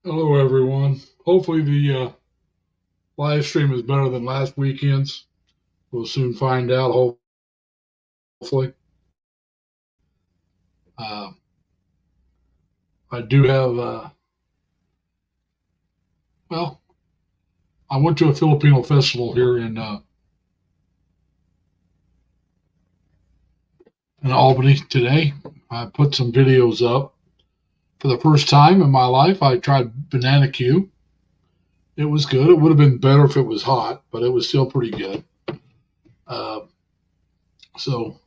Hello, everyone. Hopefully, the live stream is better than last weekend's. We'll soon find out, hopefully. Uh, I do have, well, I went to a Filipino festival here in Albany today. I put some videos up. For the first time in my life, I tried banana Q. It was good. It would have been better if it was hot, but it was still pretty good. Uh, so,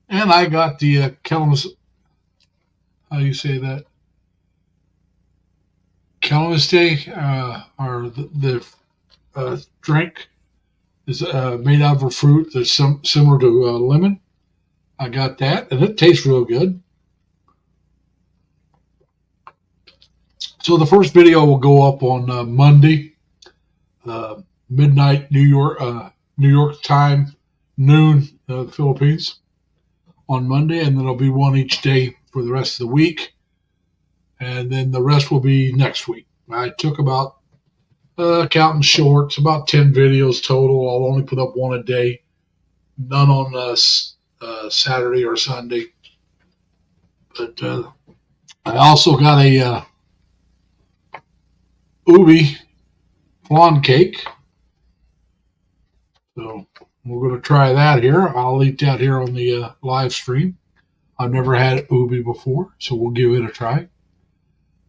and I got the how do you say that? Calamaste, or the drink is made out of a fruit that's similar to lemon. I got that, and it tastes real good. So the first video will go up on Monday, midnight New York time, noon the Philippines on Monday, and then there'll be one each day for the rest of the week, and then the rest will be next week. I took about counting shorts, about 10 videos total. I'll only put up one a day, none on Saturday or Sunday. But I also got a ubi flan cake. So we're going to try that here. I'll eat that here on the live stream. I've never had ubi before, so we'll give it a try.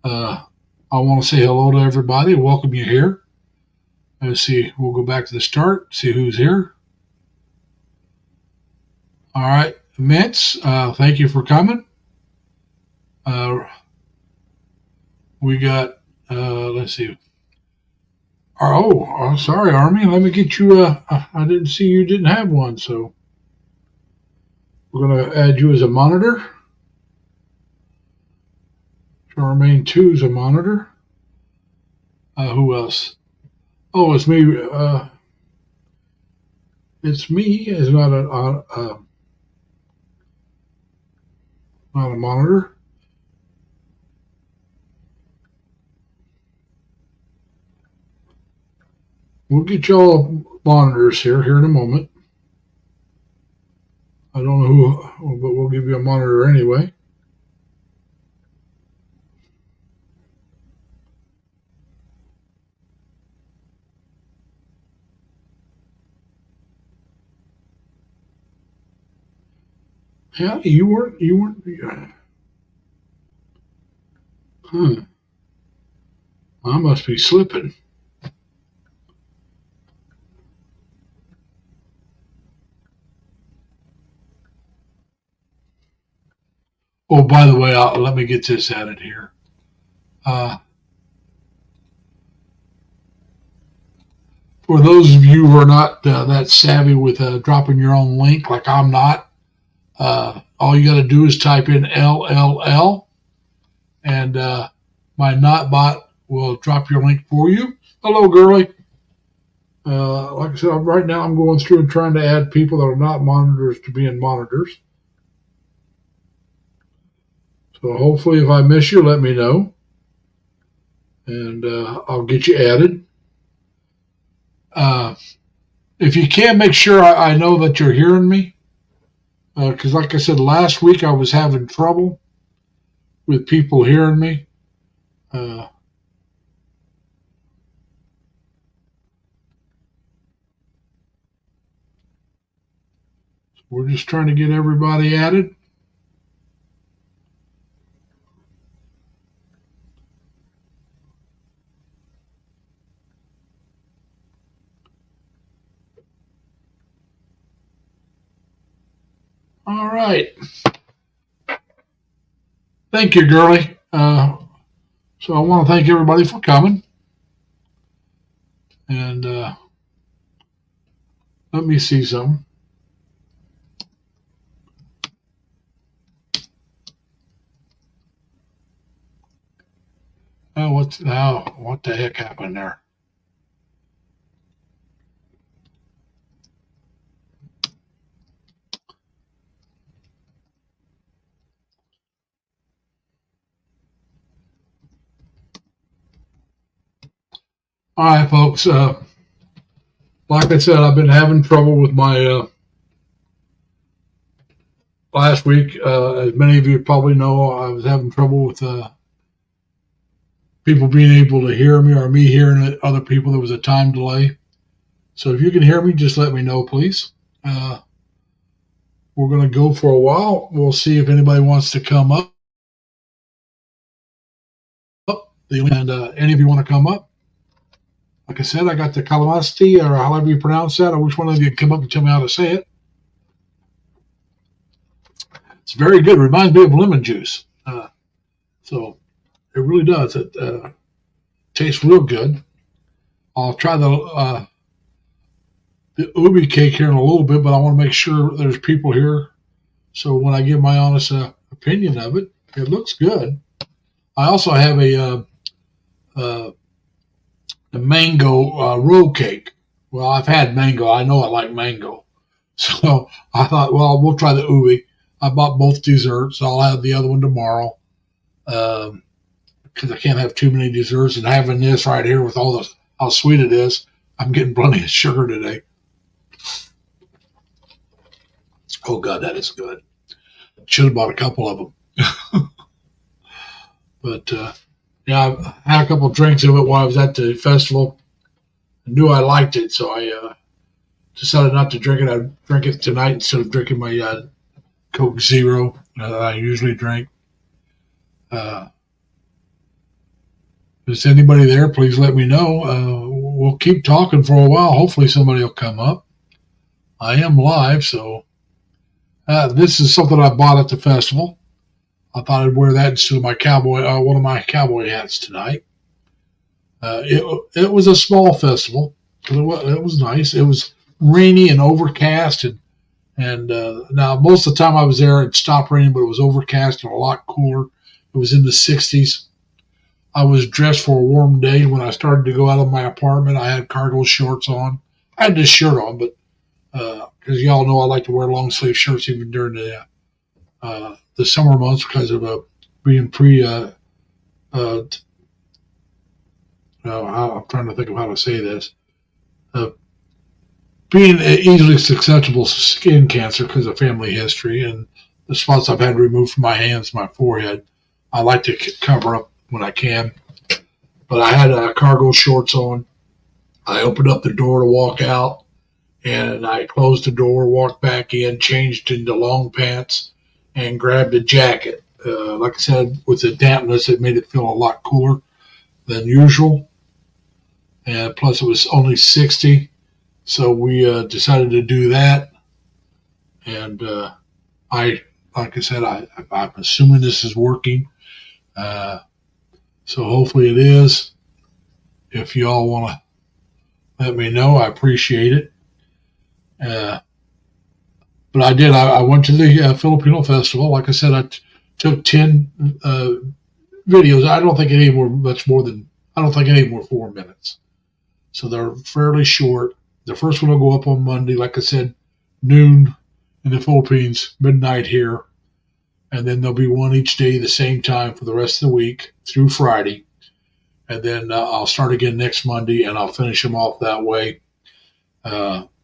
I want to say hello to everybody, welcome you here. Let's see, we'll go back to the start, see who's here. All right, Mitch, thank you for coming. We got, let's see. Oh, sorry, Army. Let me get you. I didn't see you didn't have one, so we're going to add you as a monitor. Charmaine 2 is a monitor. Who else? Oh, it's me. It's me. It's not a monitor. We'll get y'all monitors here in a moment. I don't know who, but we'll give you a monitor anyway. Yeah, you weren't. Huh. I must be slipping. Oh, by the way, let me get this added here. For those of you who are not that savvy with dropping your own link, like I'm not, all you got to do is type in LLL, and my Notbot will drop your link for you. Hello, girly. Like I said, right now I'm going through and trying to add people that are not monitors to being monitors. So hopefully, if I miss you, let me know, and I'll get you added. If you can, make sure I know that you're hearing me, because like I said, last week I was having trouble with people hearing me. We're just trying to get everybody added. All right. Thank you, girlie. So I want to thank everybody for coming. And let me see some. Oh, what the heck happened there? All right, folks. Like I said, I've been having trouble with my last week. As many of you probably know, I was having trouble with people being able to hear me or me hearing other people. There was a time delay. So if you can hear me, just let me know, please. We're going to go for a while. We'll see if anybody wants to come up. And any of you want to come up? Like I said, I got the calamasti, or however you pronounce that. I wish one of you could come up and tell me how to say it. It's very good. It reminds me of lemon juice. So it really does. It tastes real good. I'll try the ubi cake here in a little bit, but I want to make sure there's people here. So when I give my honest opinion of it, it looks good. I also have a mango roll cake. Well, I've had mango. I know I like mango. So I thought, well, we'll try the ubi. I bought both desserts. I'll have the other one tomorrow because I can't have too many desserts. And having this right here with all this, how sweet it is, I'm getting plenty of sugar today. Oh, God, that is good. Should have bought a couple of them. But, yeah, I had a couple of drinks of it while I was at the festival. I knew I liked it, so I decided not to drink it. I'd drink it tonight instead of drinking my Coke Zero that I usually drink. If there's anybody there, please let me know. We'll keep talking for a while. Hopefully somebody will come up. I am live, so this is something I bought at the festival. I thought I'd wear that instead of my one of my cowboy hats tonight. It was a small festival, but it was nice. It was rainy and overcast, and now most of the time I was there, it stopped raining, but it was overcast and a lot cooler. It was in the 60s. I was dressed for a warm day. When I started to go out of my apartment, I had cargo shorts on. I had this shirt on, but because y'all know I like to wear long sleeve shirts even during the summer months because of being I'm trying to think of how to say this. Being easily susceptible to skin cancer because of family history and the spots I've had removed from my hands, my forehead, I like to cover up when I can. But I had cargo shorts on. I opened up the door to walk out, and I closed the door, walked back in, changed into long pants, and grabbed a jacket. Like I said, with the dampness, it made it feel a lot cooler than usual. And plus, it was only 60, so we decided to do that. And like I said, I'm assuming this is working. So hopefully it is. If you all want to let me know, I appreciate it. But I did. I went to the Filipino festival. Like I said, I took 10 videos. I don't think any were much more than. I don't think any were 4 minutes. So they're fairly short. The first one will go up on Monday. Like I said, noon in the Philippines, midnight here, and then there'll be one each day the same time for the rest of the week through Friday. And then I'll start again next Monday, and I'll finish them off that way.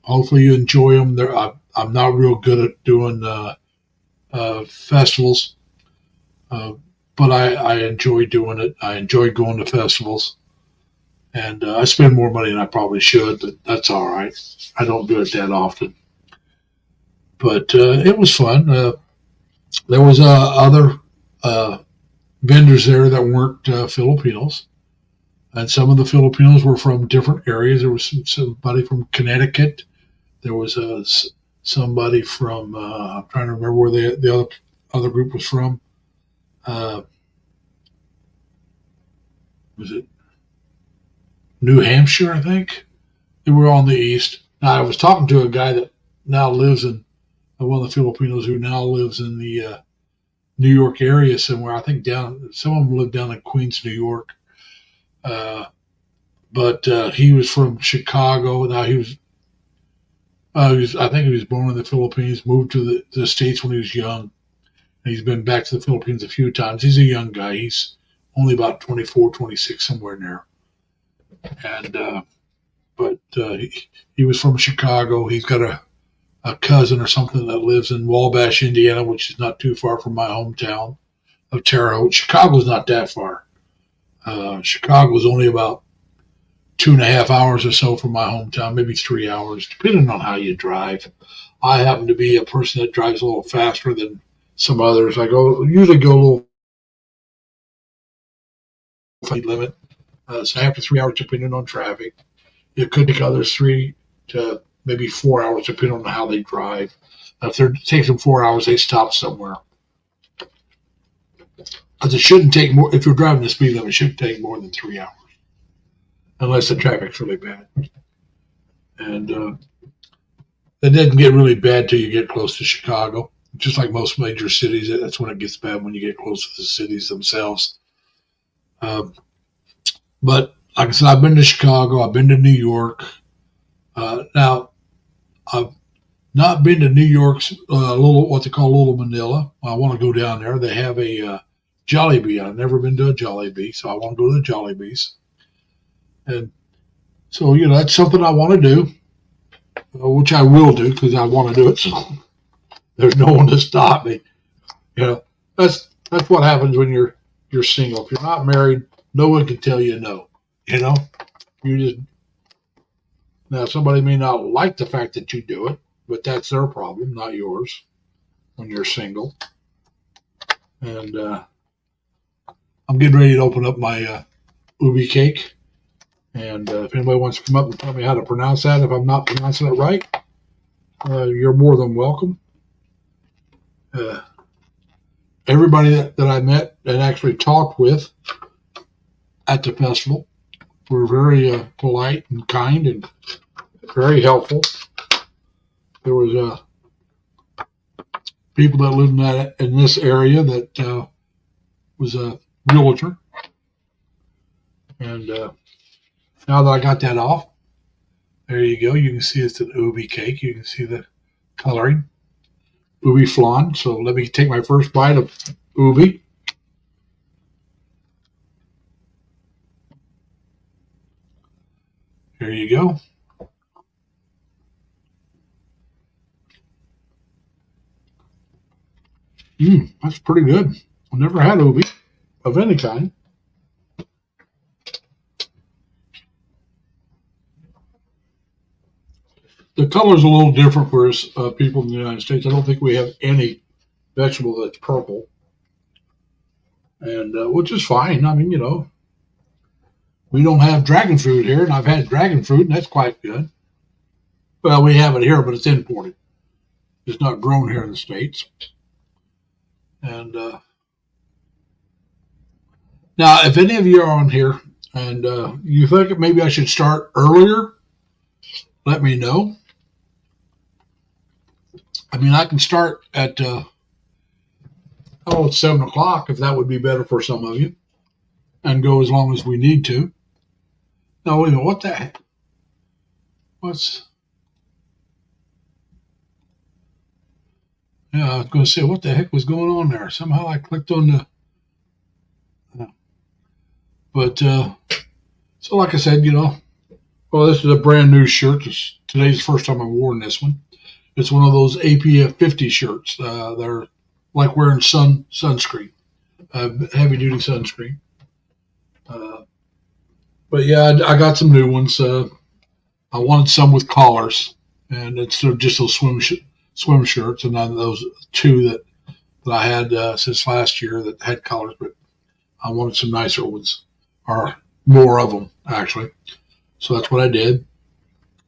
Hopefully you enjoy them. I'm not real good at doing festivals, but I enjoy doing it. I enjoy going to festivals, and I spend more money than I probably should, but that's all right. I don't do it that often. But it was fun. There was other vendors there that weren't Filipinos. And some of the Filipinos were from different areas. There was somebody from Connecticut. There was somebody from, I'm trying to remember where the other group was from. Was it New Hampshire, I think? They were on the east. Now, I was talking to a guy that now lives in, one of the Filipinos who now lives in the New York area somewhere. I think some of them live down in Queens, New York. But he was from Chicago. Now I think he was born in the Philippines, moved to the States when he was young. And he's been back to the Philippines a few times. He's a young guy. He's only about 24, 26, somewhere in there. and he was from Chicago. He's got a cousin or something that lives in Wabash, Indiana, which is not too far from my hometown of Terre Haute. Chicago's not that far. Chicago's only about 2.5 hours or so from my hometown, maybe 3 hours, depending on how you drive. I happen to be a person that drives a little faster than some others. I usually go a little speed limit, so after 3 hours, depending on traffic. It could take others 3 to maybe 4 hours, depending on how they drive. If it takes them 4 hours, they stop somewhere. Because it shouldn't take more. If you're driving the speed limit, it shouldn't take more than 3 hours, unless the traffic's really bad. And it doesn't get really bad till you get close to Chicago. Just like most major cities, that's when it gets bad, when you get close to the cities themselves. But like I said, I've been to Chicago. I've been to New York. Now, I've not been to New York's what they call Little Manila. I want to go down there. They have a Jollibee. I've never been to a Jollibee, so I want to go to the Jollibees. And so, that's something I want to do, which I will do because I want to do it. So there's no one to stop me. That's what happens when you're single. If you're not married, no one can tell you no. You just now somebody may not like the fact that you do it, but that's their problem, not yours. When you're single, and I'm getting ready to open up my ubi cake. And if anybody wants to come up and tell me how to pronounce that, if I'm not pronouncing it right, you're more than welcome. Everybody that I met and actually talked with at the festival were very polite and kind and very helpful. There was people that lived in this area that was a realtor. And now that I got that off, there you go. You can see it's an ubi cake. You can see the coloring. Ubi flan. So let me take my first bite of ubi. There you go. That's pretty good. I've never had ubi of any kind. The color's a little different for us people in the United States. I don't think we have any vegetable that's purple, and which is fine. I mean, we don't have dragon fruit here, and I've had dragon fruit, and that's quite good. Well, we have it here, but it's imported. It's not grown here in the States. And now, if any of you are on here and you think maybe I should start earlier, let me know. I mean, I can start at, it's 7 o'clock, if that would be better for some of you, and go as long as we need to. Now, wait a minute, what the heck? I was going to say, what the heck was going on there? Somehow I clicked on the, but, so like I said, this is a brand new shirt. Today's the first time I've worn this one. It's one of those APF 50 shirts. They're like wearing sunscreen, heavy duty sunscreen. But yeah, I got some new ones. I wanted some with collars, and instead of just those swim shirts, and then those two that I had since last year that had collars, but I wanted some nicer ones, or more of them actually. So that's what I did.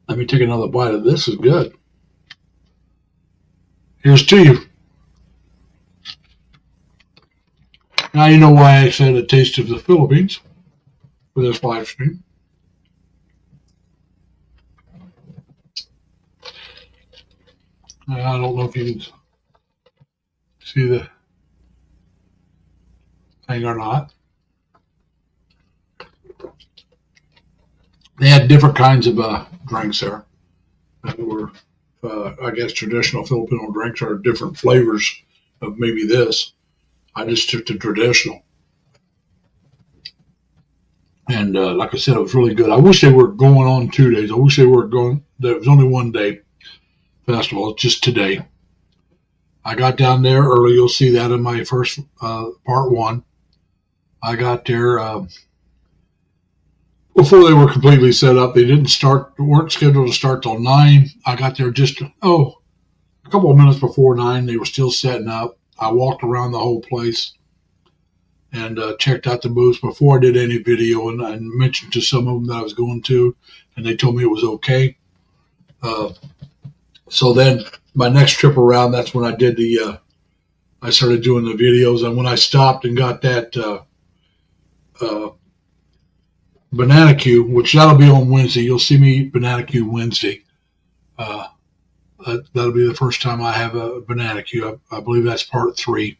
Let me take another bite of this. Is good. Here's to you. Now you know why I said a taste of the Philippines for this live stream. I don't know if you can see the thing or not. They had different kinds of drinks there that were, I guess, traditional Filipino drinks are different flavors of maybe this. I just took the traditional. And And like I said, it was really good. I wish they were going on 2 days. I wish they were going. There was only 1 day festival. It's just today. I got down there early. You'll see that in my first part one. I got there before they were completely set up. They weren't scheduled to start till 9. I got there just a couple of minutes before 9. They were still setting up. I walked around the whole place and checked out the booths before I did any video, and I mentioned to some of them that I was going to, and they told me it was okay. So then my next trip around, that's when I did I started doing the videos. And when I stopped and got that Banana Q, which that'll be on Wednesday. You'll see me eat Banana Q Wednesday. That'll be the first time I have a Banana Q. I believe that's part 3.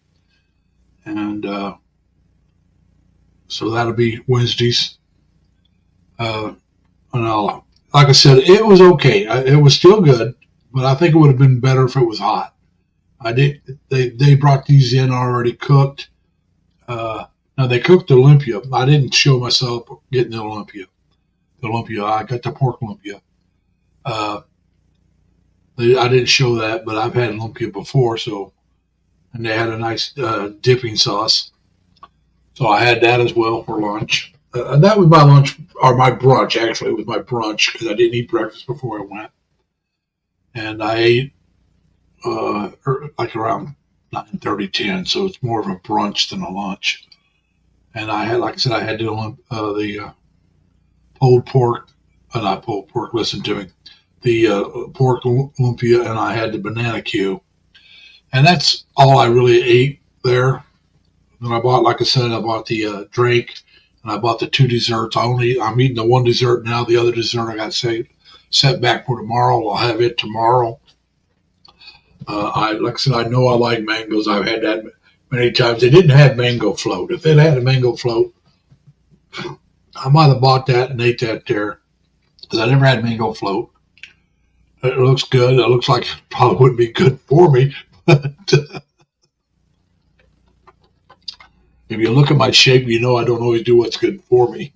And so that'll be Wednesdays. And like I said, it was okay. It was still good. But I think it would have been better if it was hot. They brought these in already cooked. Now they cooked the Olympia. I didn't show myself getting the Olympia. I got the pork Olympia. I didn't show that, but I've had Olympia before. And they had a nice dipping sauce. So I had that as well for lunch. And that was my lunch, or my brunch, actually. It was my brunch because I didn't eat breakfast before I went. And I ate like around 9:30, 10, so it's more of a brunch than a lunch. And I had, like I said, I had the pulled pork, not pulled pork, listen to me, the pork lumpia, and I had the Banana Q. And that's all I really ate there. And I bought, like I said, I bought the drink, and I bought the 2 desserts. I'm eating the 1 dessert now. The other dessert I got set back for tomorrow. I'll have it tomorrow. Like I said, I know I like mangoes. I've had that many times. They didn't have mango float. If they'd had a mango float, I might have bought that and ate that there, because I never had mango float. It looks good. It looks like it probably wouldn't be good for me. But if you look at my shape, you know I don't always do what's good for me.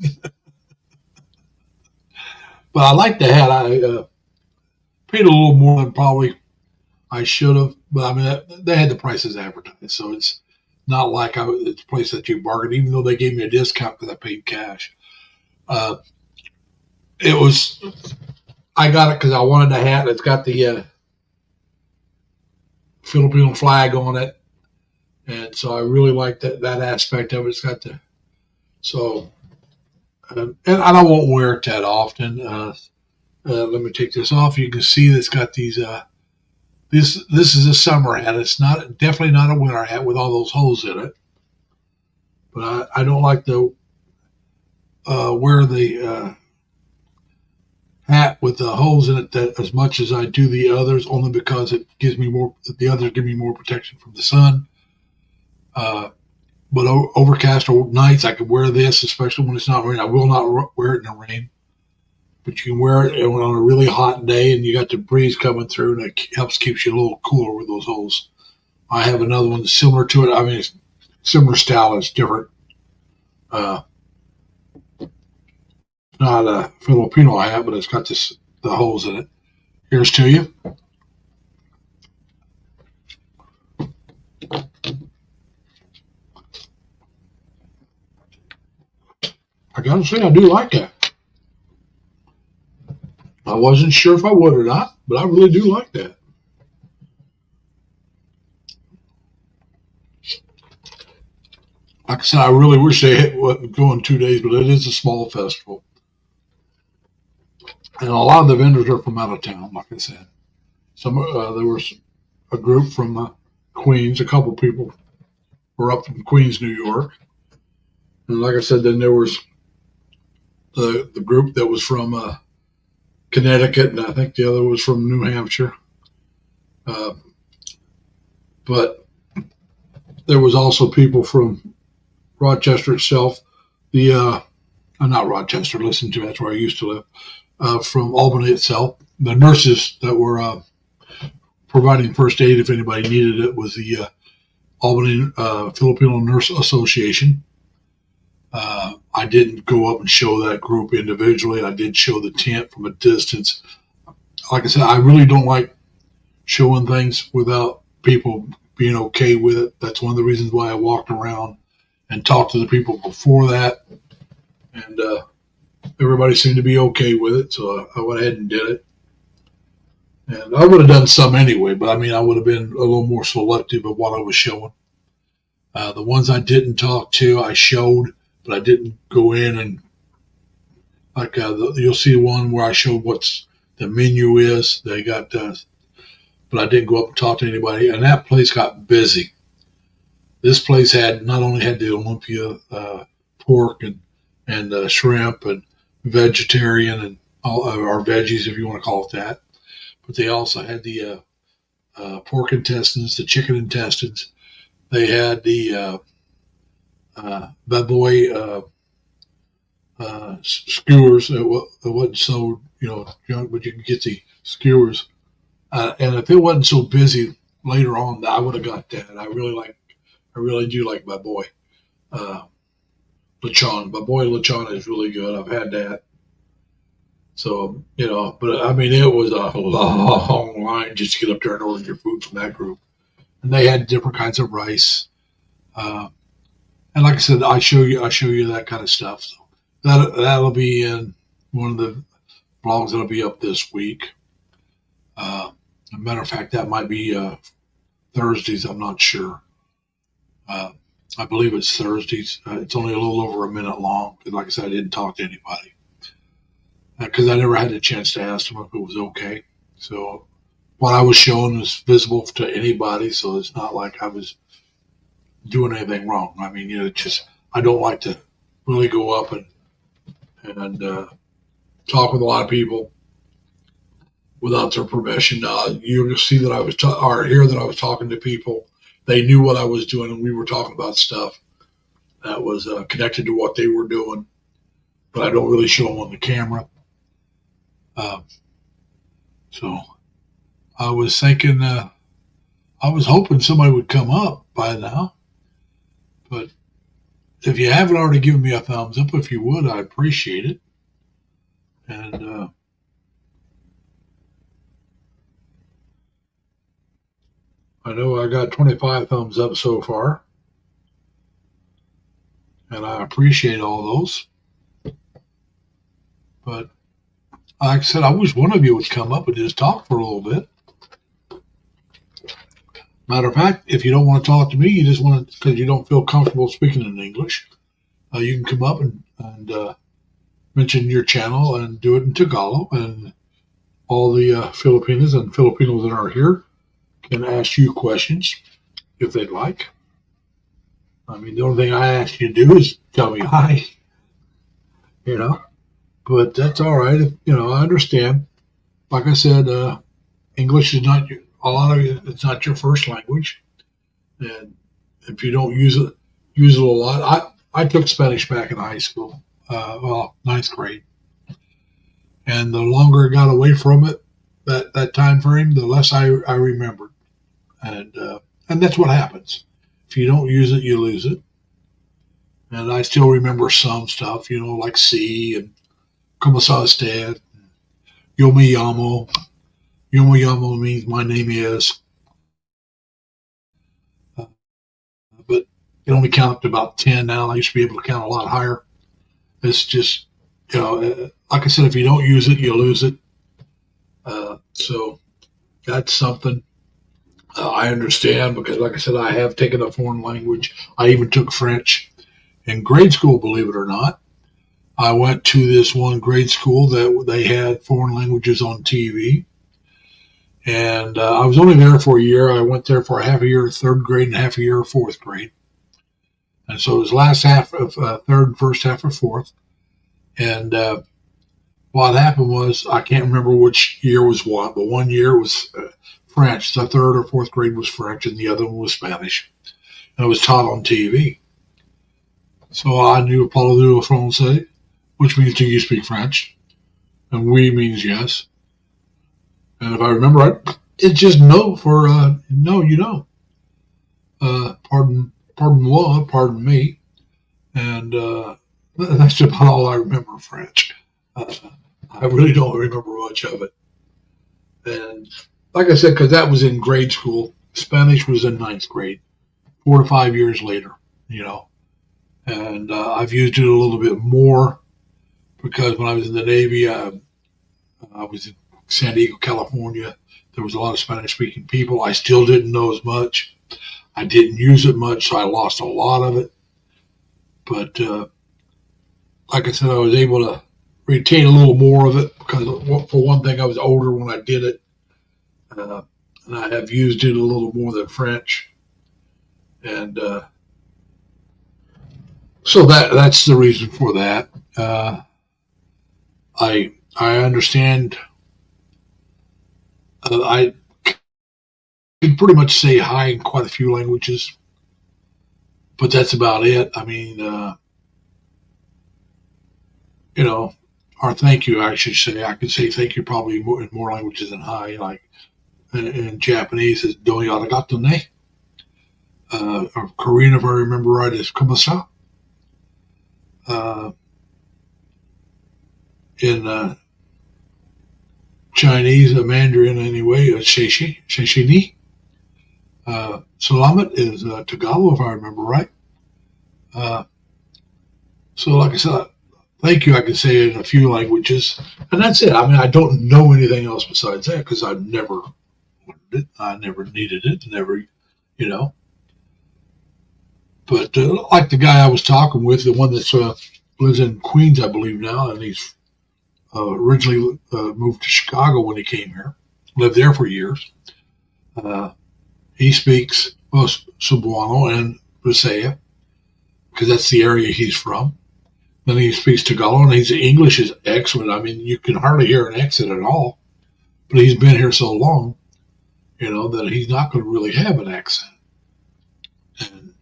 But I like the hat. I paid a little more than probably I should have. But I mean, they had the prices advertised, so it's not like it's a place that you bargain, even though they gave me a discount because I paid cash. I got it because I wanted the hat. It's got the Filipino flag on it, and so I really like that aspect of it. It's got and I won't wear it that often. Let me take this off. You can see that it's got these. This is a summer hat. It's definitely not a winter hat with all those holes in it. But I don't like to wear the hat with the holes in it as much as I do the others, only because it gives me more. The others give me more protection from the sun. But overcast nights, I can wear this, especially when it's not raining. I will not wear it in the rain, but you can wear it on a really hot day, and you got the breeze coming through, and it keeps you a little cooler with those holes. I have another one similar to it. I mean, it's similar style. It's different. Not a Filipino hat, but it's got the holes in it. Here's to you. I gotta say, I do like that. I wasn't sure if I would or not, but I really do like that. Like I said, I really wish they had go in 2 days, but it is a small festival. And a lot of the vendors are from out of town, like I said. There was a group from Queens, a couple people were up from Queens, New York. And like I said, then there was the group that was from Connecticut, and I think the other was from New Hampshire. But there was also people from Rochester itself. Not Rochester, listen to me, that's where I used to live. From Albany itself. The nurses that were providing first aid if anybody needed it was the Albany Filipino Nurse Association. I didn't go up and show that group individually. I did show the tent from a distance. Like I said, I really don't like showing things without people being okay with it. That's one of the reasons why I walked around and talked to the people before that. And everybody seemed to be okay with it, so I went ahead and did it. And I would have done some anyway, but I mean, I would have been a little more selective of what I was showing. The ones I didn't talk to, I showed, but I didn't go in and like you'll see one where I showed what's the menu is. They got, but I didn't go up and talk to anybody, and that place got busy. This place had not only had the Olympia pork and shrimp and vegetarian and all or veggies if you want to call it that, but they also had the pork intestines, the chicken intestines. They had the baboy skewers. It wasn't so junk, but you could get the skewers. And if it wasn't so busy later on, I would have got that. I really do like baboy lechon. Baboy lechon is really good. I've had that. So but I mean, it was a long line just to get up there and order your food from that group. And they had different kinds of rice. And like I said, I show you that kind of stuff. So that'll be in one of the blogs that'll be up this week. As a matter of fact, that might be Thursdays. I'm not sure. I believe it's Thursdays. It's only a little over a minute long. Like I said, I didn't talk to anybody because I never had a chance to ask them if it was okay. So what I was showing was visible to anybody, so it's not like I was doing anything wrong. I mean, just I don't like to really go up and talk with a lot of people without their permission. You'll see that I was or hear that I was talking to people. They knew what I was doing, and we were talking about stuff that was connected to what they were doing, but I don't really show them on the camera. So I was thinking, I was hoping somebody would come up by now, but if you haven't already given me a thumbs up, if you would, I appreciate it. And I know I got 25 thumbs up so far, and I appreciate all those. But like I said, I wish one of you would come up and just talk for a little bit. Matter of fact, if you don't want to talk to me, you just want to, because you don't feel comfortable speaking in English, you can come up and mention your channel and do it in Tagalog, and all the Filipinas and Filipinos that are here can ask you questions if they'd like. I mean, the only thing I ask you to do is tell me hi, but that's all right. I understand. Like I said, English is not a lot of it. It's not your first language, and if you don't use it a lot. I took Spanish back in high school, ninth grade, and the longer I got away from it, that time frame, the less I remembered, and that's what happens. If you don't use it, you lose it. And I still remember some stuff, like C and como está usted, yo me llamo. Yo me llamo means my name is. But it only count up to about 10 now. I used to be able to count a lot higher. It's just, like I said, if you don't use it, you lose it. So that's something I understand because, like I said, I have taken a foreign language. I even took French in grade school, believe it or not. I went to this one grade school that they had foreign languages on TV. And I was only there for a year. I went there for a half a year of third grade and half a year of fourth grade. And so it was last half of third and first half of fourth. And what happened was, I can't remember which year was what, but one year was French. The third or fourth grade was French, and the other one was Spanish. And it was taught on TV. So I knew parlez-vous le français, which means do you speak French? And oui means yes. And if I remember right, it's just no for no, you don't. Pardon moi, pardon me. And That's about all I remember French. Uh, I really don't remember much of it. And like I said, because that was in grade school, Spanish was in ninth grade, 4 to 5 years later, you know. And I've used it a little bit more because when I was in the Navy, I was in San Diego, California. There was a lot of Spanish speaking people. I still didn't know as much. I didn't use it much, so I lost a lot of it. But like I said, I was able to retain a little more of it because, for one thing, I was older when I did it. Uh, and I have used it a little more than French. And so that's the reason for that. I understand. I can pretty much say hi in quite a few languages, but that's about it. I mean, you know, or thank you, I should say. I can say thank you probably in more languages than hi. Like in Japanese, it's do arigato ne. Or Korean, if I remember right, is komasa. Uh, in Chinese, Mandarin anyway, sheishi ni. Salamat is Tagalog, if I remember right. Uh, so, like I said, thank you, I can say in a few languages, and that's it. I mean, I don't know anything else besides that because I've never learned it. I never needed it, never, you know. But like the guy I was talking with, the one that lives in Queens, I believe now, and he's originally moved to Chicago when he came here, lived there for years. Uh, he speaks Cebuano and Visaya because that's the area he's from. Then he speaks Tagalog, and his English is excellent. I mean, you can hardly hear an accent at all, but he's been here so long, you know, that he's not going to really have an accent. And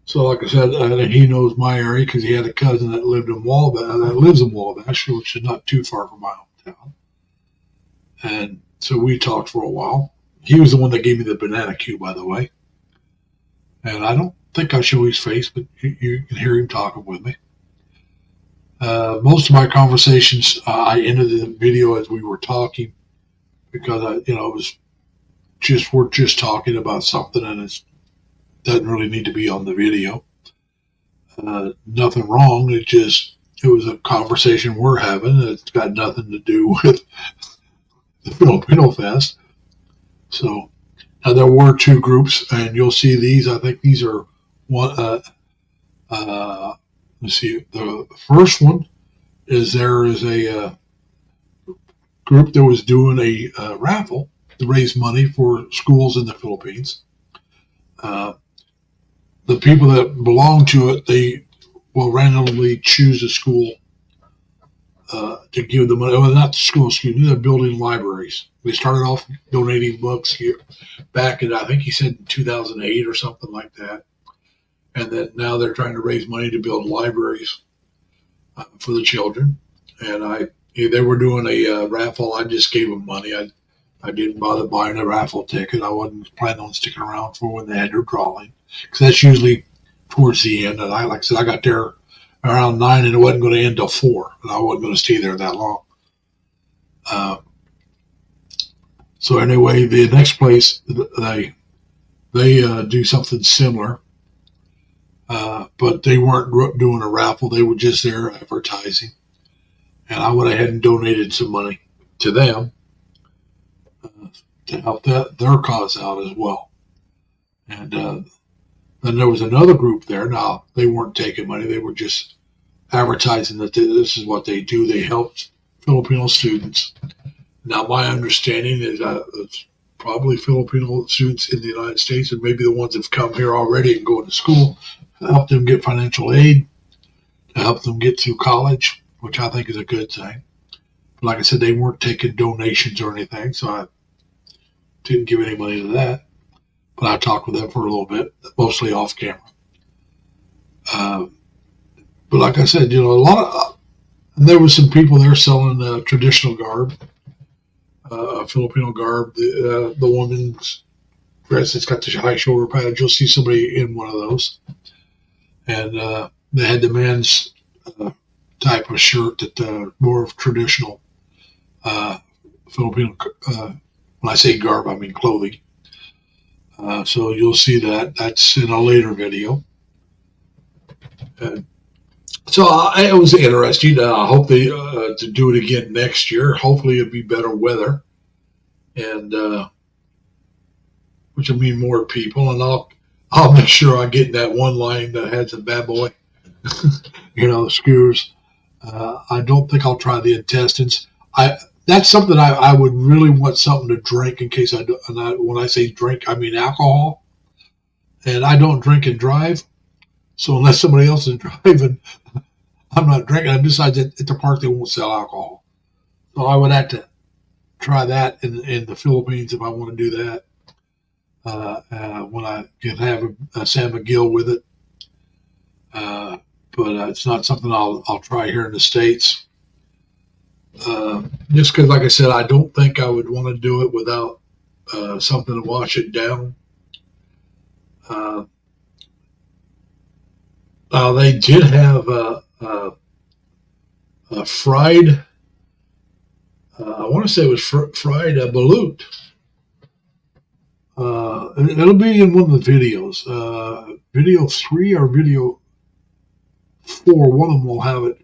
so, like I said, he knows my area because he had a cousin that lived in that lives in Wabash, which is not too far from my hometown. And so we talked for a while. He was the one that gave me the banana cue, by the way. And I don't think I show his face, but you can hear him talking with me. Most of my conversations, I ended the video as we were talking because we're just talking about something, and it doesn't really need to be on the video. Nothing wrong. It was a conversation we're having. It's got nothing to do with the Filipino Fest. So now there were two groups, and you'll see these. I think these are one. Let's see. The first one is there is a group that was doing a raffle to raise money for schools in the Philippines. The people that belong to it, they will randomly choose a school to give the money. Well, not the school, excuse me. They're building libraries. They started off donating books here back in, I think he said 2008 or something like that. And then now they're trying to raise money to build libraries for the children. And they were doing a raffle. I just gave them money. I didn't bother buying a raffle ticket. I wasn't planning on sticking around for when they had their drawing, because that's usually towards the end. And like I said, I got there around 9, and it wasn't going to end till 4, and I wasn't going to stay there that long. So anyway, the next place they do something similar, but they weren't doing a raffle. They were just there advertising, and I went ahead and donated some money to them to help their cause out as well. And then there was another group there. Now, they weren't taking money. They were just advertising that this is what they do. They help Filipino students. Now, my understanding is that it's probably Filipino students in the United States, and maybe the ones that have come here already and going to school, to help them get financial aid, to help them get through college, which I think is a good thing. But like I said, they weren't taking donations or anything, so I didn't give any money to that. But I talked with them for a little bit, mostly off camera. But like I said, there was some people there selling traditional garb, Filipino garb. The woman's dress, it's got the high shoulder pads. You'll see somebody in one of those. And they had the men's type of shirt that more of traditional Filipino. When I say garb, I mean clothing. So you'll see that. That's in a later video. So it was interesting. I hope they to do it again next year. Hopefully it'll be better weather, and which will mean more people. And I'll make sure I get in that one line that has a bad boy, the skewers. I don't think I'll try the intestines. That's something I would really want something to drink in case I do. And when I say drink, I mean alcohol. And I don't drink and drive. So unless somebody else is driving, I'm not drinking. And besides, at the park, they won't sell alcohol. So I would have to try that in the Philippines if I want to do that. When I can have a San Miguel with it. But it's not something I'll try here in the States. Just because, like I said, I don't think I would want to do it without something to wash it down. They did have a fried, I want to say it was fried balut. It'll be in one of the videos. Video 3 or video 4, one of them will have it.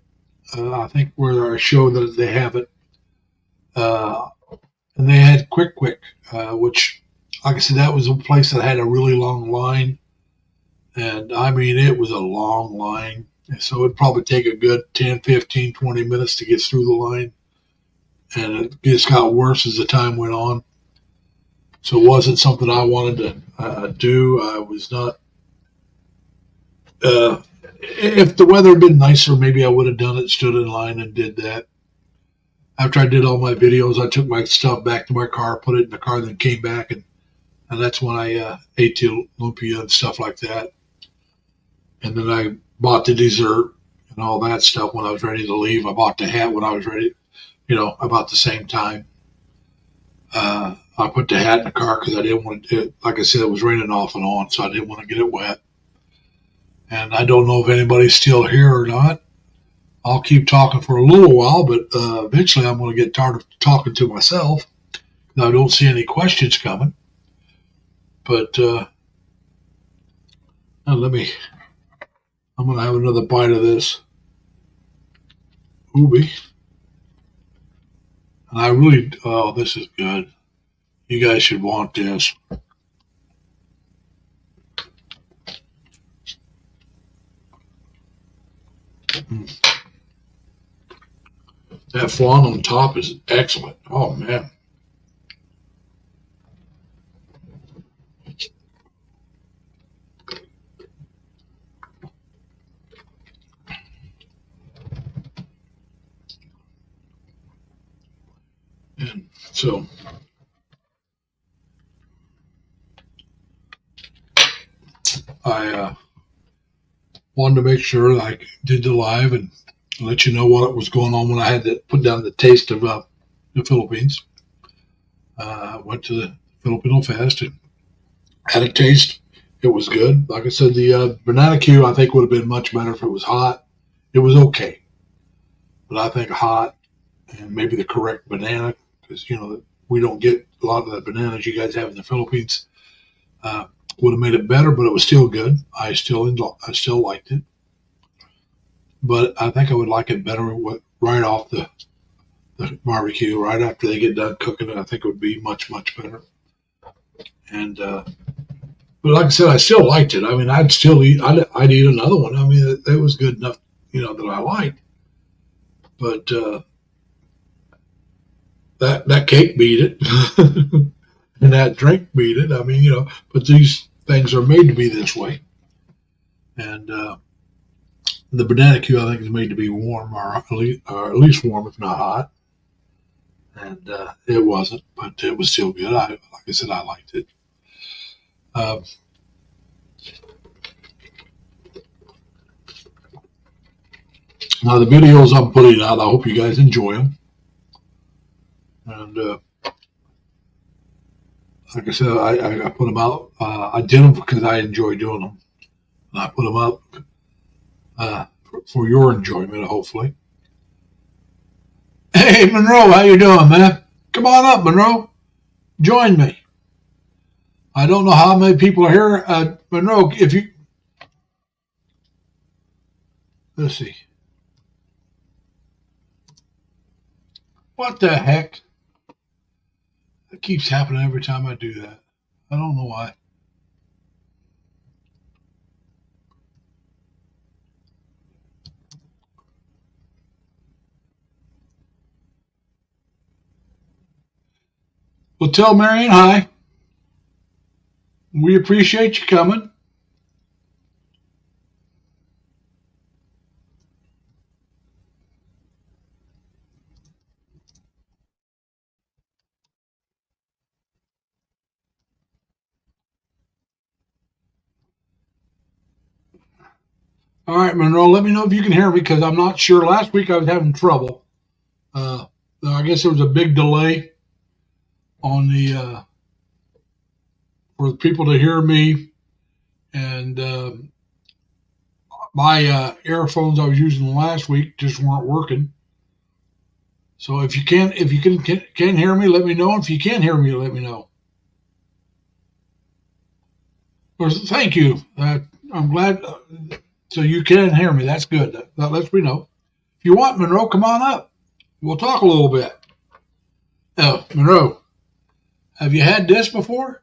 I think where I show that they have it. And they had Quick, which, like I said, that was a place that had a really long line. And I mean, it was a long line. So it'd probably take a good 10, 15, 20 minutes to get through the line. And it just got worse as the time went on. So it wasn't something I wanted to do. I was not. If the weather had been nicer, maybe I would have done it, stood in line and did that. After I did all my videos, I took my stuff back to my car, put it in the car, then came back, and that's when I ate the lumpia and stuff like that. And then I bought the dessert and all that stuff when I was ready to leave. I bought the hat when I was ready, about the same time. I put the hat in the car because I didn't want to, like I said, it was raining off and on, so I didn't want to get it wet. And I don't know if anybody's still here or not. I'll keep talking for a little while, but eventually I'm going to get tired of talking to myself. I don't see any questions coming. But I'm going to have another bite of this ubi. And I really, this is good. You guys should want this. That flan on top is excellent. Oh, man. And so I wanted to make sure that I did the live and let you know what was going on when I had to put down the taste of the Philippines. I went to the Filipino Fest and had a taste. It was good. Like I said, the banana Q I think would have been much better if it was hot. It was okay. But I think hot and maybe the correct banana, because, we don't get a lot of the bananas you guys have in the Philippines, would have made it better, but it was still good. I still liked it. But I think I would like it better right off the barbecue, right after they get done cooking it. I think it would be much, much better. And but like I said, I still liked it. I mean, I'd still eat. I'd eat another one. I mean, it was good enough, that I liked. But that cake beat it, and that drink beat it. I mean, but these things are made to be this way, and. The banana Q, I think, is made to be warm, or at least warm, if not hot. And it wasn't, but it was still good. Like I said, I liked it. Now, the videos I'm putting out, I hope you guys enjoy them. And like I said, I put them out. I did them because I enjoy doing them. And I put them up for your enjoyment, hopefully. Hey, Monroe, how you doing, man? Come on up, Monroe. Join me. I don't know how many people are here. Monroe, if you... Let's see. What the heck? It keeps happening every time I do that. I don't know why. Well, tell Marion hi. We appreciate you coming. All right, Monroe, let me know if you can hear me because I'm not sure. Last week I was having trouble. I guess there was a big delay on the for people to hear me, and my earphones I was using last week just weren't working. So if you can hear me, let me know. If you can't hear me, let me know. Well, thank you. I'm glad. So you can hear me. That's good. That lets me know. If you want, Monroe, come on up. We'll talk a little bit. Oh, Monroe, have you had this before?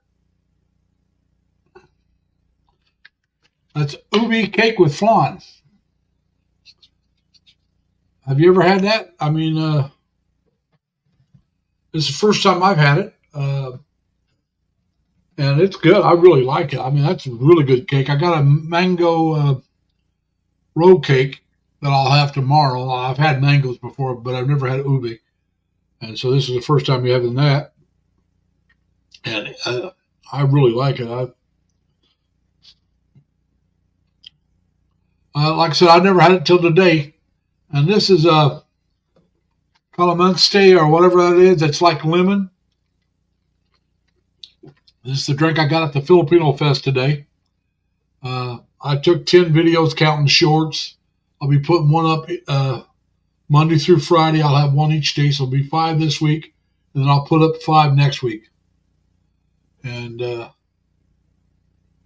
That's ubi cake with flan. Have you ever had that? I mean, this is the first time I've had it, and it's good. I really like it. I mean, that's a really good cake. I got a mango roll cake that I'll have tomorrow. I've had mangoes before, but I've never had ubi, and so this is the first time you're having that, and I really like it. Like I said, I've never had it till today, and this is a calamansi or whatever that is. It's like lemon. This is the drink I got at the Filipino Fest today. I took 10 videos counting shorts. I'll be putting one up Monday through Friday. I'll have one each day, so it'll be 5 this week, and then I'll put up 5 next week. And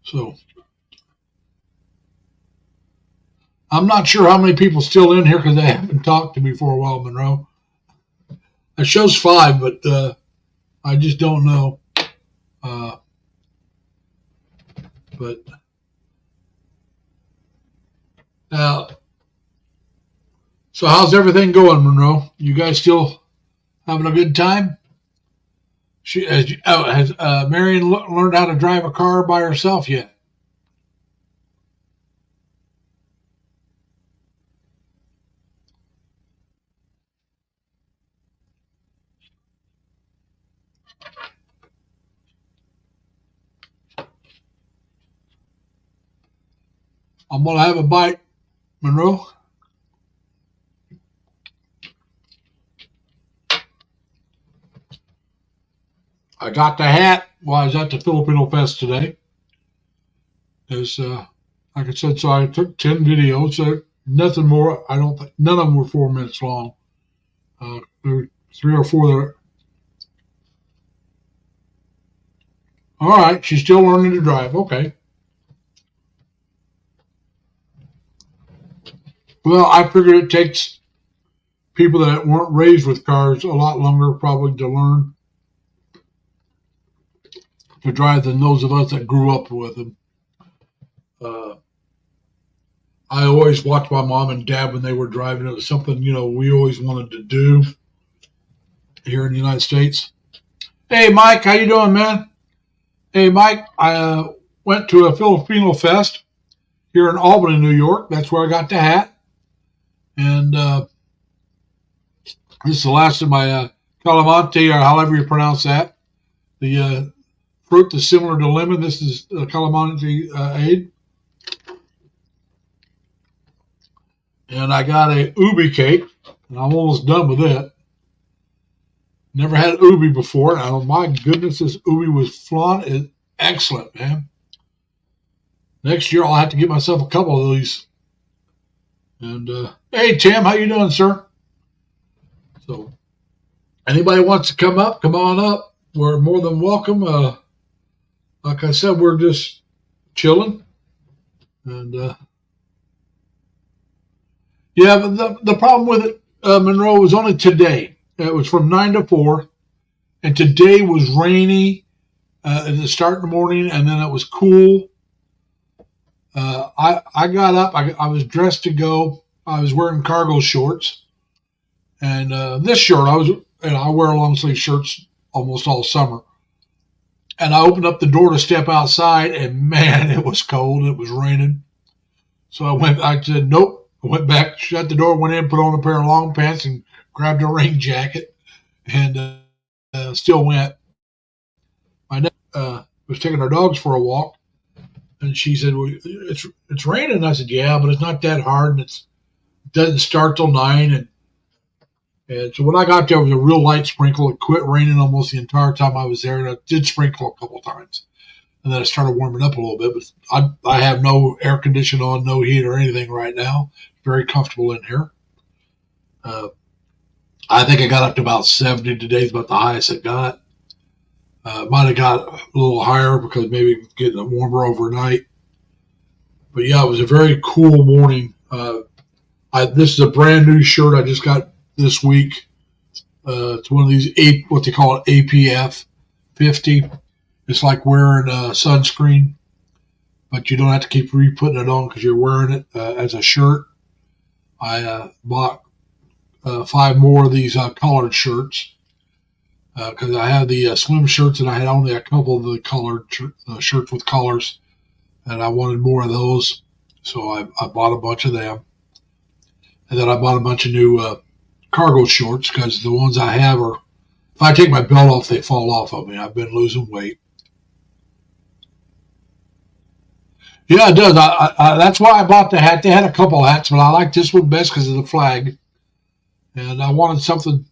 so I'm not sure how many people still in here because they haven't talked to me for a while, Monroe. It shows 5, but I just don't know. But now, so how's everything going, Monroe? You guys still having a good time? Has Marion learned how to drive a car by herself yet? I'm going to have a bite, Monroe. I got the hat while I was at the Filipino Fest today. There's, like I said, so I took 10 videos. So nothing more. I don't think none of them were 4 minutes long. There were 3 or 4 that are. All right, she's still learning to drive. Okay. Well, I figured it takes people that weren't raised with cars a lot longer probably to learn to drive than those of us that grew up with them. I always watched my mom and dad when they were driving. It was something, we always wanted to do here in the United States. Hey, Mike, how you doing, man? Hey, Mike, I went to a Filipino Fest here in Albany, New York. That's where I got the hat. And this is the last of my calamansi, or however you pronounce that. The fruit that's similar to lemon. This is calamansi aid. And I got a ubi cake, and I'm almost done with it. Never had ubi before. And oh my goodness, this ubi with flan is excellent, man. Next year I'll have to get myself a couple of these. And hey, Tim, how you doing, sir? So, anybody wants to come up, come on up. We're more than welcome. Like I said, we're just chilling. And yeah, but the problem with it, Monroe, was only today. It was from 9 to 4, and today was rainy at the start of the morning, and then it was cool. I got up. I was dressed to go. I was wearing cargo shorts, and this shirt I wear long sleeve shirts almost all summer. And I opened up the door to step outside, and man, it was cold. It was raining. So I said, nope. I went back, shut the door, went in, put on a pair of long pants, and grabbed a rain jacket, and still went. My next was taking our dogs for a walk, and she said, well, it's raining. And I said, yeah, but it's not that hard, and it doesn't start till 9. And so when I got there, it was a real light sprinkle. It quit raining almost the entire time I was there, and it did sprinkle a couple times. And then it started warming up a little bit. But I have no air conditioning on, no heat or anything right now. Very comfortable in here. I think I got up to about 70 today. It's about the highest it got. Might have got a little higher because maybe getting warmer overnight. But yeah, it was a very cool morning. This is a brand new shirt I just got this week. It's one of these what they call it APF 50. It's like wearing sunscreen, but you don't have to keep re-putting it on because you're wearing it as a shirt. I bought 5 more of these collared shirts because I had the slim shirts and I had only a couple of the colored shirts with collars, and I wanted more of those, so I bought a bunch of them. And then I bought a bunch of new cargo shorts because the ones I have are, if I take my belt off, they fall off of me. I've been losing weight. Yeah, it does. That's why I bought the hat. They had a couple hats, but I like this one best because of the flag. And I wanted something.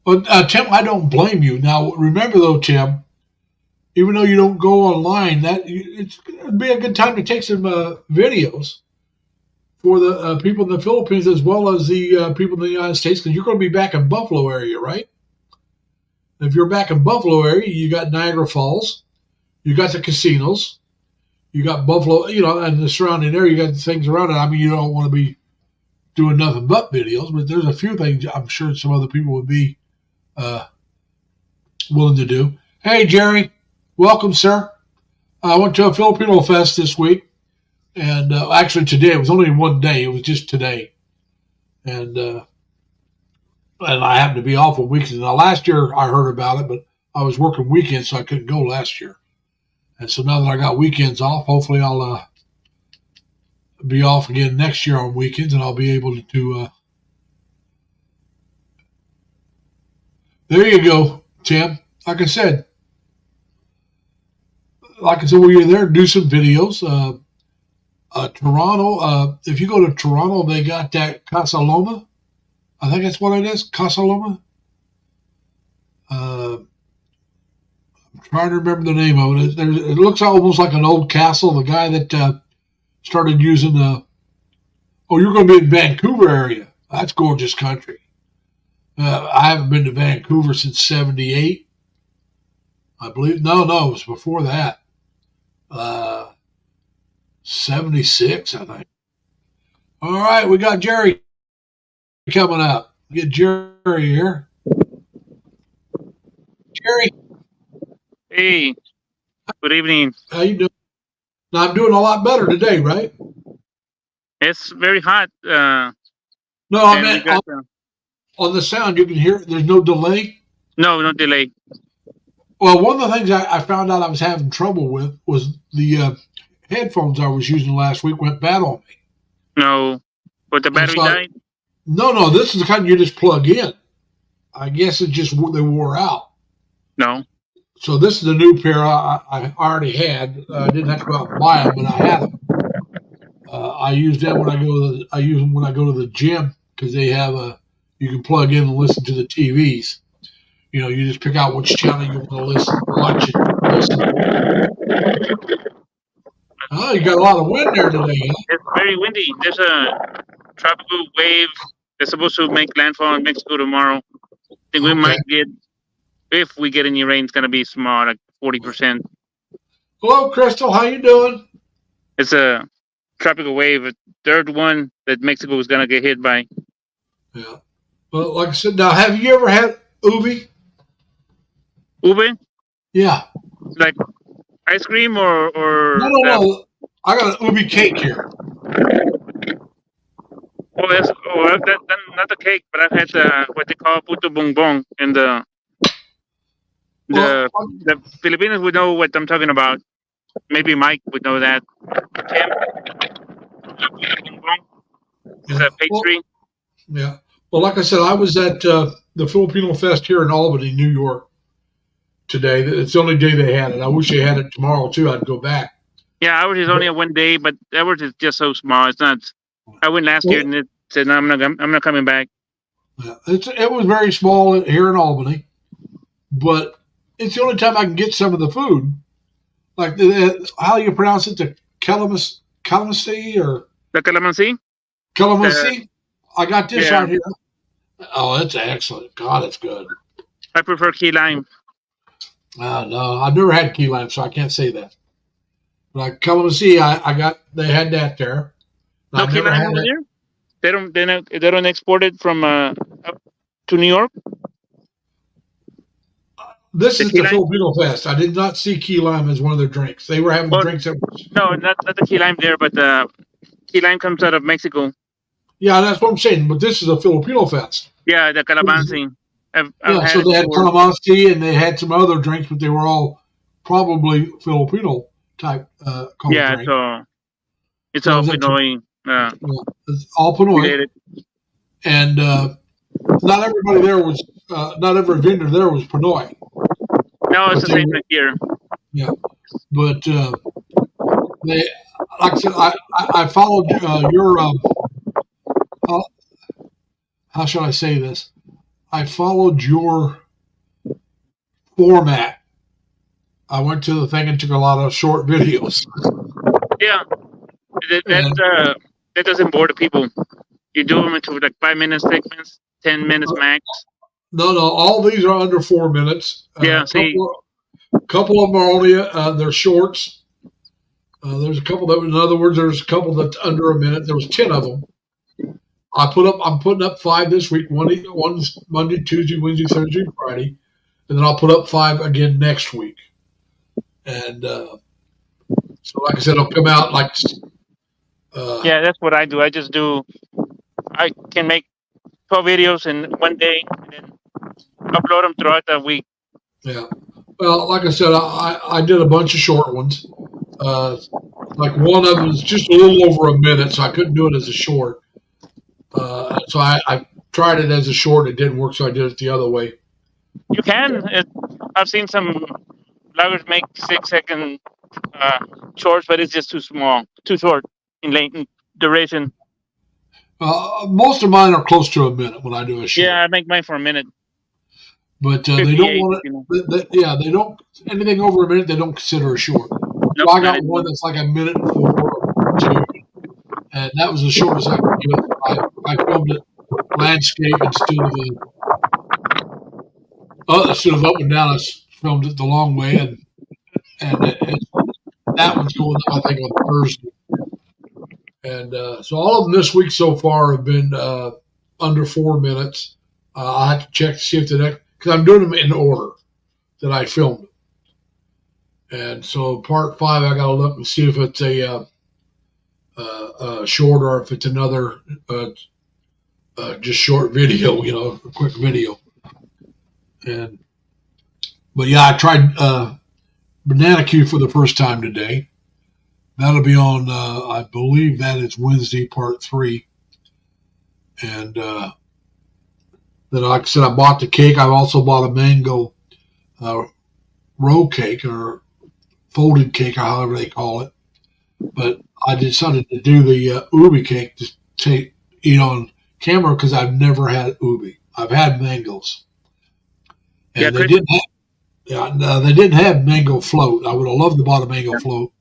But Tim, I don't blame you. Now, remember though, Tim, even though you don't go online, it'd be a good time to take some videos for the people in the Philippines as well as the people in the United States, because you're going to be back in Buffalo area, right? If you're back in Buffalo area, you got Niagara Falls, you got the casinos, you got Buffalo, and the surrounding area, you got things around it. I mean, you don't want to be doing nothing but videos, but there's a few things I'm sure some other people would be willing to do. Hey, Jerry, welcome, sir. I went to a Filipino Fest this week, and actually today, it was only one day. It was just today. And I happened to be off on weekends. Now, last year I heard about it, but I was working weekends, so I couldn't go last year. And so now that I got weekends off, hopefully I'll be off again next year on weekends, and I'll be able to. There you go, Tim. Like I said, when you're there, do some videos. Toronto, if you go to Toronto, they got that Casa Loma. I think that's what it is, Casa Loma. I'm trying to remember the name of it. It looks almost like an old castle. The guy that started using the. Oh, you're going to be in Vancouver area. That's gorgeous country. I haven't been to Vancouver since '78. I believe. No, it was before that. 76, I think. All right, we got Jerry coming up. Get Jerry here. Jerry. Hey, good evening. How you doing? Now, I'm doing a lot better today, right? It's very hot. No, I meant on the sound, you can hear there's no delay. No delay. Well, one of the things I found out I was having trouble with was the headphones I was using last week went bad on me. No, but the battery died? No, this is the kind you just plug in. I guess it just they wore out. No. So this is the new pair I already had. I didn't have to go out and buy them, but I had them. I use them when I go to the gym because they have you can plug in and listen to the TVs. You just pick out which channel you want to watch and listen. Oh, you got a lot of wind there today, huh? It's very windy. There's a tropical wave that's supposed to make landfall in Mexico tomorrow. I think we Okay. might get, if we get any rain, it's gonna be small, like 40%. Hello, Crystal. How you doing? It's a tropical wave, a third one that Mexico is gonna get hit by. Yeah. Well, like I said, now have you ever had ubi? Ube, Yeah. like ice cream or No, or no, no. I got an ubi cake here. not the cake, but I've had what they call puto bongbong, and Well, the Filipinos would know what I'm talking about. Maybe Mike would know that. Tim, puto bongbong is a well, pastry. yeah. Well, like I said, I was at the Filipino Fest here in Albany, New York today. It's the only day they had it. I wish they had it tomorrow too. I'd go back. Yeah, ours is only a one day, but ours is just so small. It's not. I went last year and it said, no, I'm not coming back. Yeah, it was very small here in Albany, but it's the only time I can get some of the food. Like how you pronounce it, the calamansi or The calamansi? calamansi. I got this Yeah. right here. Oh, it's excellent. God, it's good. I prefer key lime. No, I've never had key lime, so I can't say that. Like calamansi, I got. They had that there. No I've key never lime had over it. there? They don't export it from up to New York? This The is key the lime? Filipino Fest. I did not see key lime as one of their drinks. They were having Oh, drinks. no, not the key lime there, but the key lime comes out of Mexico. Yeah, that's what I'm saying. But this is a Filipino Fest. Yeah, the calamansi. I've Yeah, had so it they had before. calamansi and they had some other drinks, but they were all probably Filipino type called Yeah, drink. it's So all it was actually- Pinoy It's all Pinoy, related. and not everybody there was. Not every vendor there was Pinoy. No, it's But the they same were, like here. yeah. But they, like I said, I followed your. How, how should I say this? I followed your format. I went to the thing and took a lot of short videos. Yeah, And that doesn't bore the people. You do them into like 5 minutes, 6 minutes, 10 minutes max. no, all these are under 4 minutes. Yeah, see, Couple of them are only they're shorts. There's a couple that, in other words, there's a couple that's under a minute. There was 10 of them. I'm putting up 5 this week. One's Monday, Tuesday, Wednesday, Thursday, Friday, and then I'll put up 5 again next week. And so, like I said, I'll come out like. yeah, that's what I do. I can make 12 videos in one day and then upload them throughout the week. Yeah. Well, like I said, I did a bunch of short ones. Like one of them is just a little over a minute, so I couldn't do it as a short. So I tried it as a short. It didn't work, so I did it the other way. You can. I've seen some bloggers make 6-second shorts, but it's just too small, too short in length and duration. Most of mine are close to a minute when I do a short. Yeah, I make mine for a minute. But they don't 58, want you know. it. They don't anything over a minute. They don't consider a short. Nope, So I not got anymore. one that's like a minute and 4 or 2, and that was the shortest I could do it. I filmed it landscape instead of up and down. I filmed it the long way, and that one's going up, I think, on Thursday. And so all of them this week so far have been under 4 minutes. I have to check to see if the next, because I'm doing them in order that I filmed it. And so part 5, I got to look and see if it's a short or if it's another just short video, a quick video. But yeah, I tried Banana Q for the first time today. That'll be on, I believe that is Wednesday, part 3. And then, like I said, I bought the cake. I've also bought a mango roll cake or folded cake or however they call it. But I decided to do the ubi cake to eat on camera because I've never had ubi. I've had mangoes. And they didn't have mango float. I would have loved to bought a mango float.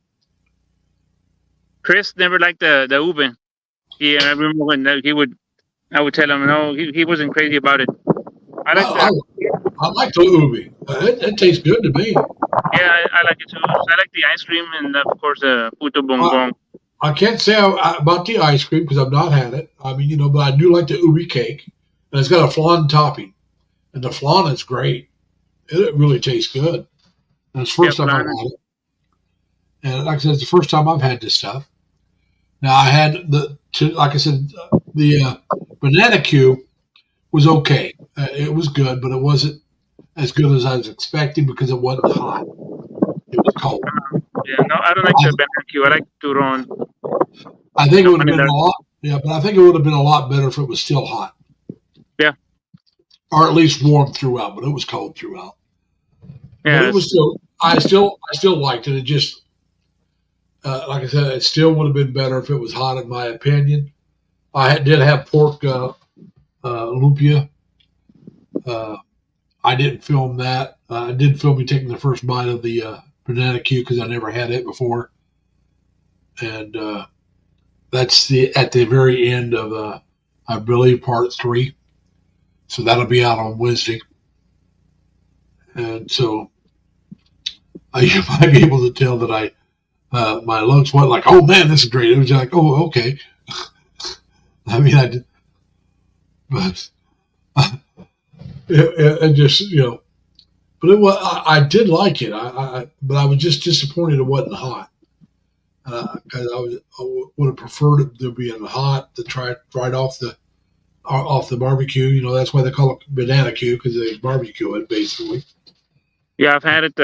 Chris never liked the ube. I remember when I would tell him no, he wasn't crazy about it. I I, like the I, I like the ubi. It tastes good to me. yeah, I like it too. I like the ice cream and of course the puto I, bonbon. I can't say about the ice cream because I've not had it. I mean, but I do like the ubi cake, and it's got a flan topping, and the flan is great. It really tastes good. And it's the Yeah, first time I've flan. had it, and like I said, it's the first time I've had this stuff. Now I had like I said, the banana Q was okay. It was good, but it wasn't as good as I was expecting because it wasn't hot. It was cold. Yeah, no, I don't like the banana Q. I like turon. I think it The would have one in been there. a lot. Yeah, but I think it would have been a lot better if it was still hot, Yeah, or at least warm throughout. But it was cold throughout. But yeah, it was still. I still liked it. It just, like I said, it still would have been better if it was hot, in my opinion. Did have pork lumpia. Uh, I didn't film that. I did film me taking the first bite of the banana Q because I never had it before, and that's at the very end of I believe part 3. So that'll be out on Wednesday, and so you might be able to tell that my lungs went like, oh man, this is great. It was like, oh okay. I mean, I did, but it just but it was I did like it. But I was just disappointed it wasn't hot. Because I would have preferred it to be in hot to try it right off the barbecue. That's why they call it banana Q because they barbecue it basically. yeah. I've had it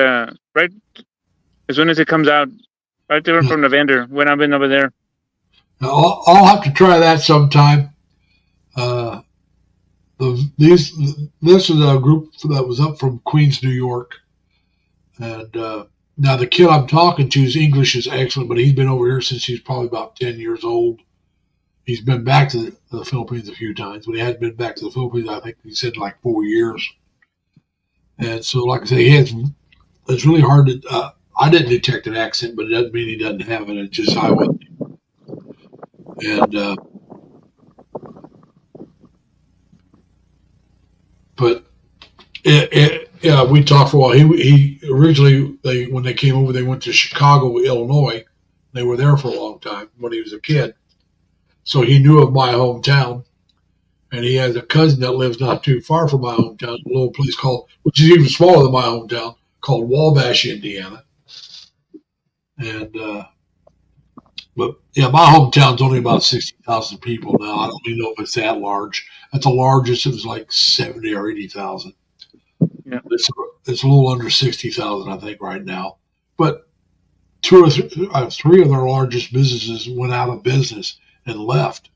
right as soon as it comes out, right there Yeah. from the vendor when I've been over there. Now, I'll have to try that sometime. Uh, this is a group that was up from Queens, New York, and now the kid I'm talking to, his English is excellent, but he's been over here since he's probably about 10 years old. He's been back to the Philippines a few times, but he hadn't been back to the Philippines. I think he said like 4 years. And so, like I say, it's really hard to. I didn't detect an accent, but it doesn't mean he doesn't have it. It's just I would. And but yeah, we talked for a while. He originally when they came over, they went to Chicago, Illinois. They were there for a long time when he was a kid, so he knew of my hometown. And he has a cousin that lives not too far from my hometown, a little place which is even smaller than my hometown, called Wabash, Indiana. And but yeah, my hometown's only about 60,000 people now. I don't even know if it's that large. At the largest, it was like 70 or 80,000. Yeah. It's a little under 60,000, I think, right now. But three of their largest businesses went out of business and left.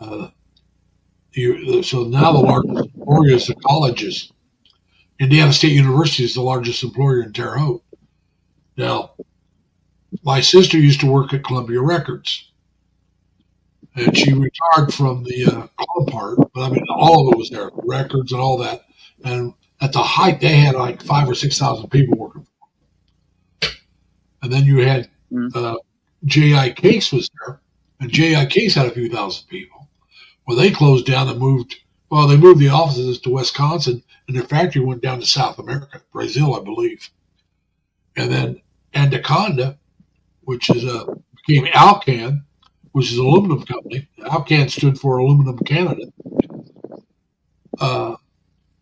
So now the largest employer is the colleges. Indiana State University is the largest employer in Terre Haute. Now, my sister used to work at Columbia Records, and she retired from the club part. But I mean, all of it was there, records and all that. And at the height, they had like 5,000 or 6,000 people working. And then you had J.I. Case was there, and J.I. Case had a few thousand people. Well, they closed down and moved. Well, they moved the offices to Wisconsin, and their factory went down to South America, Brazil, I believe. And then Anaconda, which became Alcan, which is an aluminum company. Alcan stood for Aluminum Canada.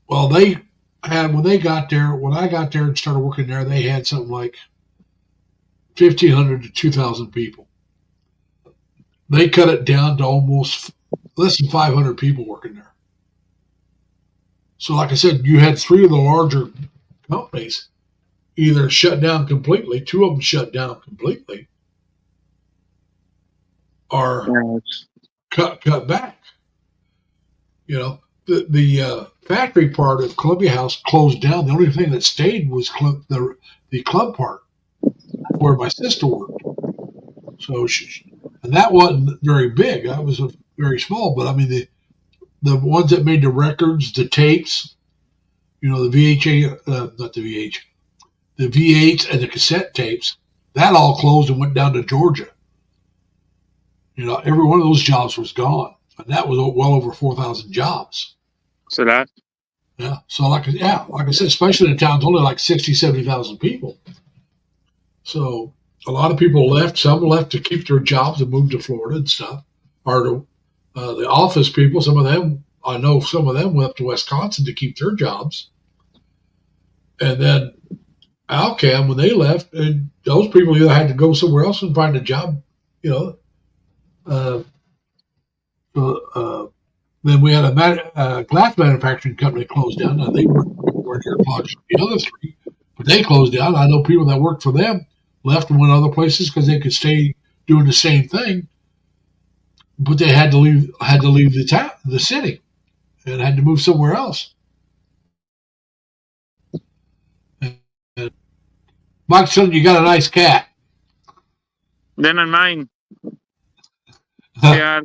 Well, they had when I got there and started working there, they had something like 1,500 to 2,000 people. They cut it down to almost less than 500 people working there. So, like I said, you had three of the larger companies either shut down completely, two of them shut down completely, or cut back. The factory part of Columbia House closed down. The only thing that stayed was the club part where my sister worked. So and that wasn't very big. That was very small. But I mean, the ones that made the records, the tapes, the VHA, not the VH, the V8s and the cassette tapes, that all closed and went down to Georgia. Every one of those jobs was gone, and that was well over 4,000 jobs. So that. Yeah. So like I said, especially in towns only like 60, 70,000 people. So a lot of people left. Some left to keep their jobs and move to Florida and stuff, or the office people. Some of them, I know, some of them went up to Wisconsin to keep their jobs, and then Alcam when they left, and those people either had to go somewhere else and find a job, you know. Uh, then we had a glass manufacturing company closed down. Now they weren't here as much as the other three, but they closed down. I know people that worked for them left and went other places because they could stay doing the same thing, but they had to leave the city, and had to move somewhere else. And Mike said, "You got a nice cat." Then on mine. Yeah,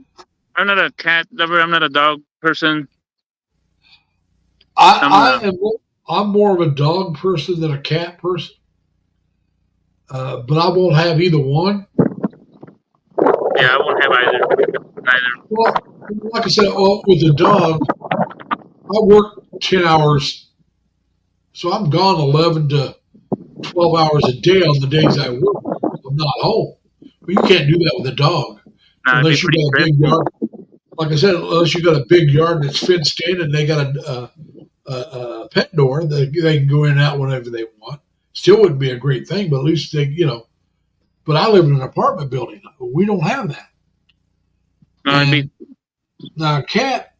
I'm not a cat lover. I'm not a dog person. I'm more of a dog person than a cat person, but I won't have either one. Yeah, I won't have either. Well, like I said, with the dog, I work 10 hours, so I'm gone 11 to 12 hours a day on the days I work. I'm not home. But you can't do that with a dog unless you got a big yard. Like I said, unless you got a big yard that's fenced in and they got a pet door that they can go in and out whenever they want. Still wouldn't be a great thing, but at least But I live in an apartment building. We don't have that. Now a cat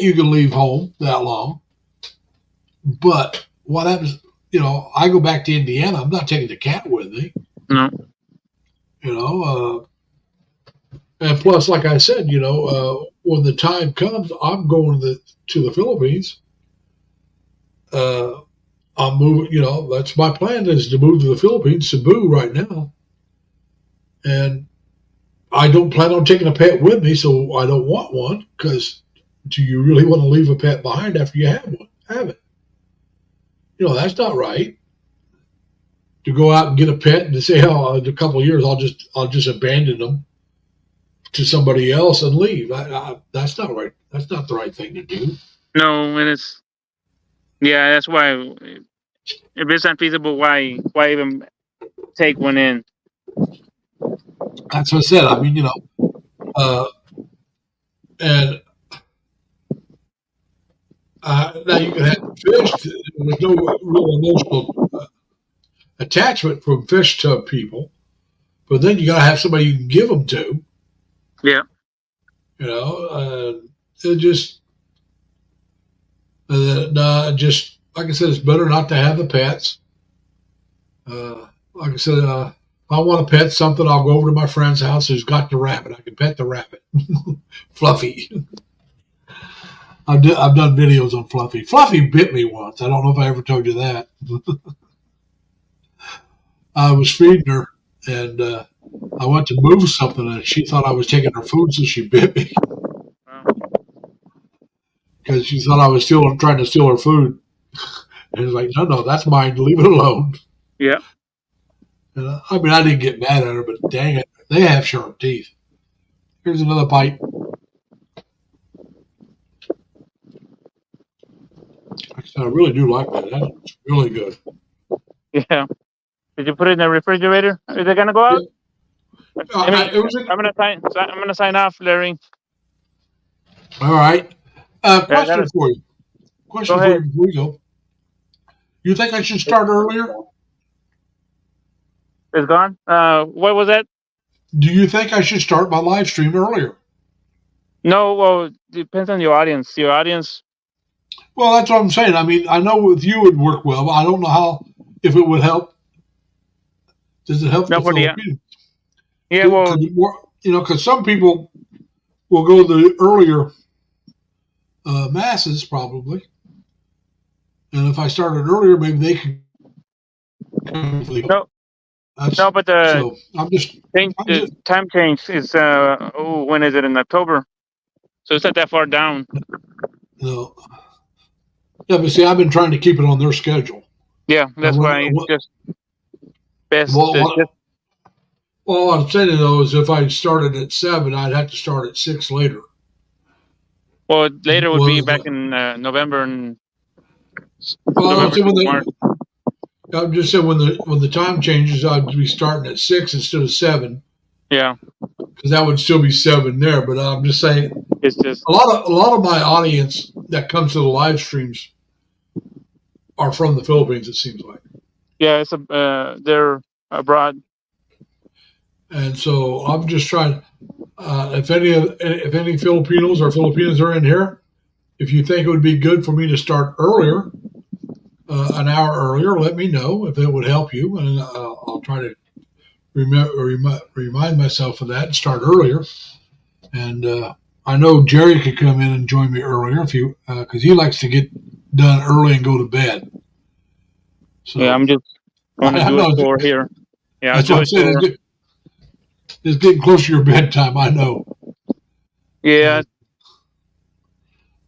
you can leave home that long, but what happens? I go back to Indiana. I'm not taking the cat with me. No. And plus, like I said, when the time comes, I'm going to the Philippines. I'm moving. That's my plan is to move to the Philippines, Cebu, right now, and I don't plan on taking a pet with me, so I don't want one. Because do you really want to leave a pet behind after you have one? Have it. That's not right. To go out and get a pet and to say, "Oh, in a couple of years, I'll just abandon them to somebody else and leave." That's not right. That's not the right thing to do. No, and that's why if it's unfeasible, why even take one in? That's what I said. I mean, and now you can have fish. There's no real emotional attachment from fish to people, but then you got to have somebody you can give them to. Yeah. It just like I said, it's better not to have the pets. Like I said, if I want to pet something, I'll go over to my friend's house who's got the rabbit. I can pet the rabbit, Fluffy. I've done videos on Fluffy. Fluffy bit me once. I don't know if I ever told you that. I was feeding her, and I went to move something, and she thought I was taking her food, so she bit me. Because she thought I was trying to steal her food. And it's like, no, that's mine. Leave it alone. Yeah. I mean, I didn't get mad at her, but dang it, they have sharp teeth. Here's another bite. I really do like that. That's really good. Yeah. Did you put it in the refrigerator? Is it gonna go out? Yeah. I'm gonna sign off, Larry. All right. Question for you. Question for you before we go. You think I should start earlier? It's gone. What was that? Do you think I should start my live stream earlier? No. Well, it depends on your audience. Your audience. Well, that's what I'm saying. I mean, I know with you it would work well, but I don't know if it would help. Does it help the Philippines? Yeah, well, because some people will go the earlier masses probably, and if I started earlier, maybe they could. No, but the time change is when is it in October? So it's not that far down. No. Yeah, but see, I've been trying to keep it on their schedule. Yeah, that's why it's just best. Well, All I'm saying though is if I started at 7, I'd have to start at 6 later. Well, later would be Was back the, in November and well, I'm November saying to March. I'm just saying when the time changes, I'd be starting at 6 instead of 7 Yeah, because that would still be 7 there. But I'm just saying it's just a lot of my audience that comes to the live streams are from the Philippines. It seems like. yeah, it's they're abroad. And so I'm just trying. If any Filipinos or Filipinas are in here, if you think it would be good for me to start earlier, an hour earlier, let me know if it would help you, and I'll try to remind myself of that and start earlier. And I know Jerry could come in and join me earlier if you because he likes to get done early and go to bed. Yeah, So I'm just going to I do a know tour here. Yeah, I'll that's what do I'm a saying. tour. It's getting close to your bedtime. I know. Yeah,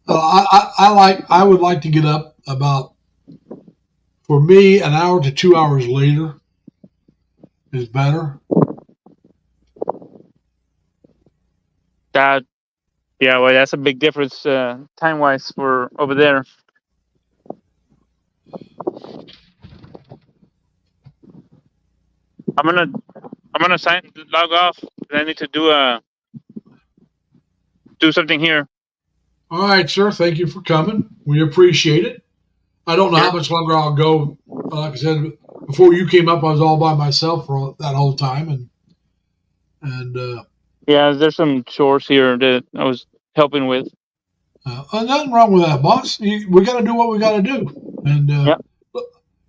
I would like to get up about, for me, an hour to 2 hours later is better. that. Yeah, well, that's a big difference time wise for over there. I'm gonna log off. I need to do something here. All right, sir. Thank you for coming. We appreciate it. I don't know Sure. how much longer I'll go. Like I said, before you came up, I was all by myself for that whole time, and Yeah, there's some chores here that I was helping with. nothing wrong with that, boss. We got to do what we got to do, and Yeah.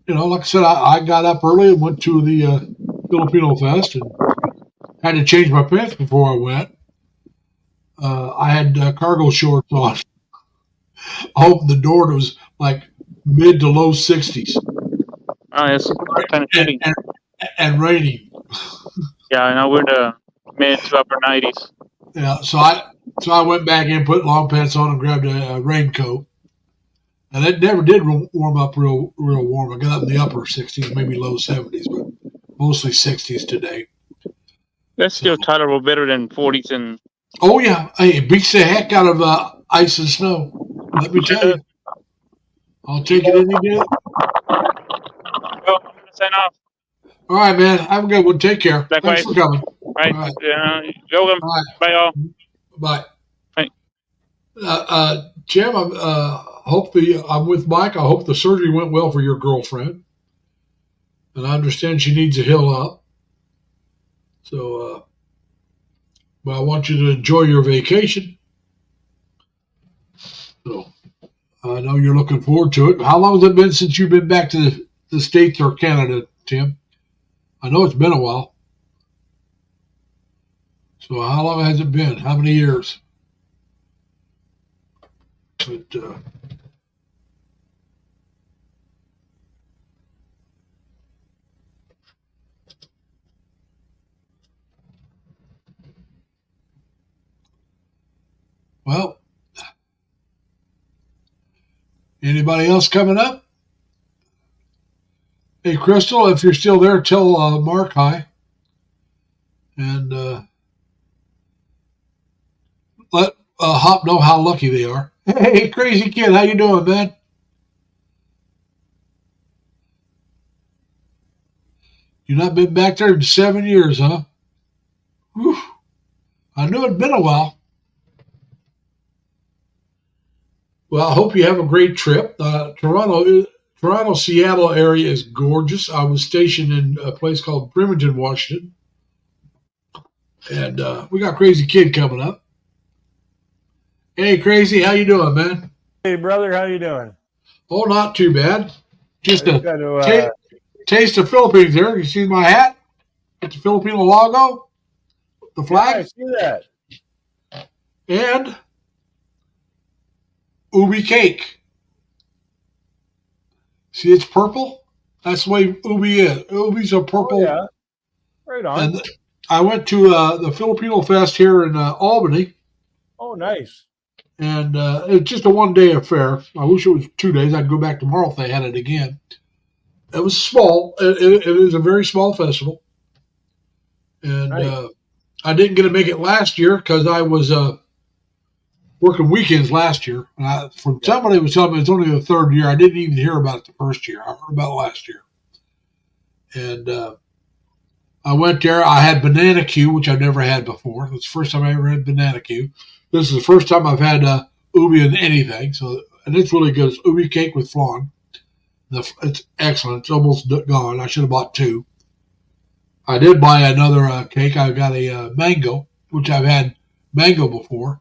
like I said, I got up early and went to the Filipino Fest and had to change my pants before I went. I had cargo shorts on. I opened the door. It was like mid to low 60s Oh, it's kind of and, shitty. and, and raining. Yeah, I know we're the mid to upper 90s. Yeah, so I went back in, put long pants on, and grabbed a raincoat. And it never did warm up real warm. I got up in the upper 60s, maybe low 70s, but mostly 60s today. That's So, still tolerable, better than 40s and. oh yeah, hey, it beats the heck out of ice and snow. Let me tell you, I'll take it any day. Well, I'm gonna sign off. All right, man. Have a good one. Take care. Thanks Likewise. for coming. Right. All right. Welcome. All right. Bye, all. Bye. Bye. Jim, I'm with Mike. I hope the surgery went well for your girlfriend, and I understand she needs a heal up. So, but I want you to enjoy your vacation. So, I know you're looking forward to it. How long has it been since you've been back to the States or Canada, Tim? I know it's been a while. So, how long has it been? How many years? But well, anybody else coming up? Hey, Crystal, if you're still there, tell Mark hi. And let Hop know how lucky they are. Hey, crazy kid, how you doing, man? You not been back there in 7 years, huh? Whew. I knew it'd been a while. Well, I hope you have a great trip. Toronto, Seattle area is gorgeous. I was stationed in a place called Bremerton, Washington, and we got Crazy Kid coming up. Hey, Crazy, how you doing, man? Hey, brother, how you doing? Oh, not too bad. Just I a just got to, taste of Philippines there. You see my hat? It's the Filipino logo, the I flag, see that. and ubi cake. See, it's purple. That's the way ubi is. Ubis are Oh, purple. yeah. Right on. And I went to the Filipino Fest here in Albany, Oh, nice. and it's just a one-day affair. I wish it was 2 days. I'd go back tomorrow if they had it again. It was small. It is a very small festival, And Nice. I didn't get to make it last year because I was working weekends last year. And from somebody was telling me it's only the third year. I didn't even hear about it the first year. I heard about it last year. And I went there. I had banana Q, which I've never had before. It's the first time I ever had banana Q. This is the first time I've had ubi in anything. And it's really good. It's ubi cake with flan. It's excellent. It's almost gone. I should have bought 2. I did buy another cake. I got a mango, which I've had mango before,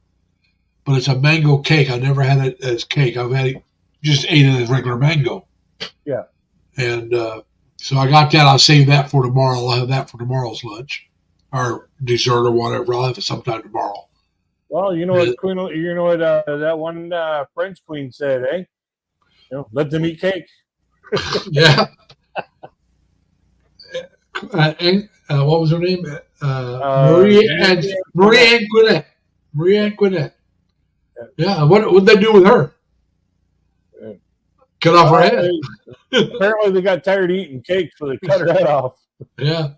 but it's a mango cake. I never had it as cake. I've had it, just ate it as regular mango. Yeah. And so I got that. I'll save that for tomorrow. I'll have that for tomorrow's lunch or dessert or whatever. I'll have it sometime tomorrow. Well, you know what, Queen, you know what that one French queen said, eh? Let them eat cake. Yeah. What was her name? Marie Antoinette. Marie Antoinette. Yeah. What'd they do with her? Cut off her head. Apparently, they got tired of eating cake, so they cut her head off. Yeah.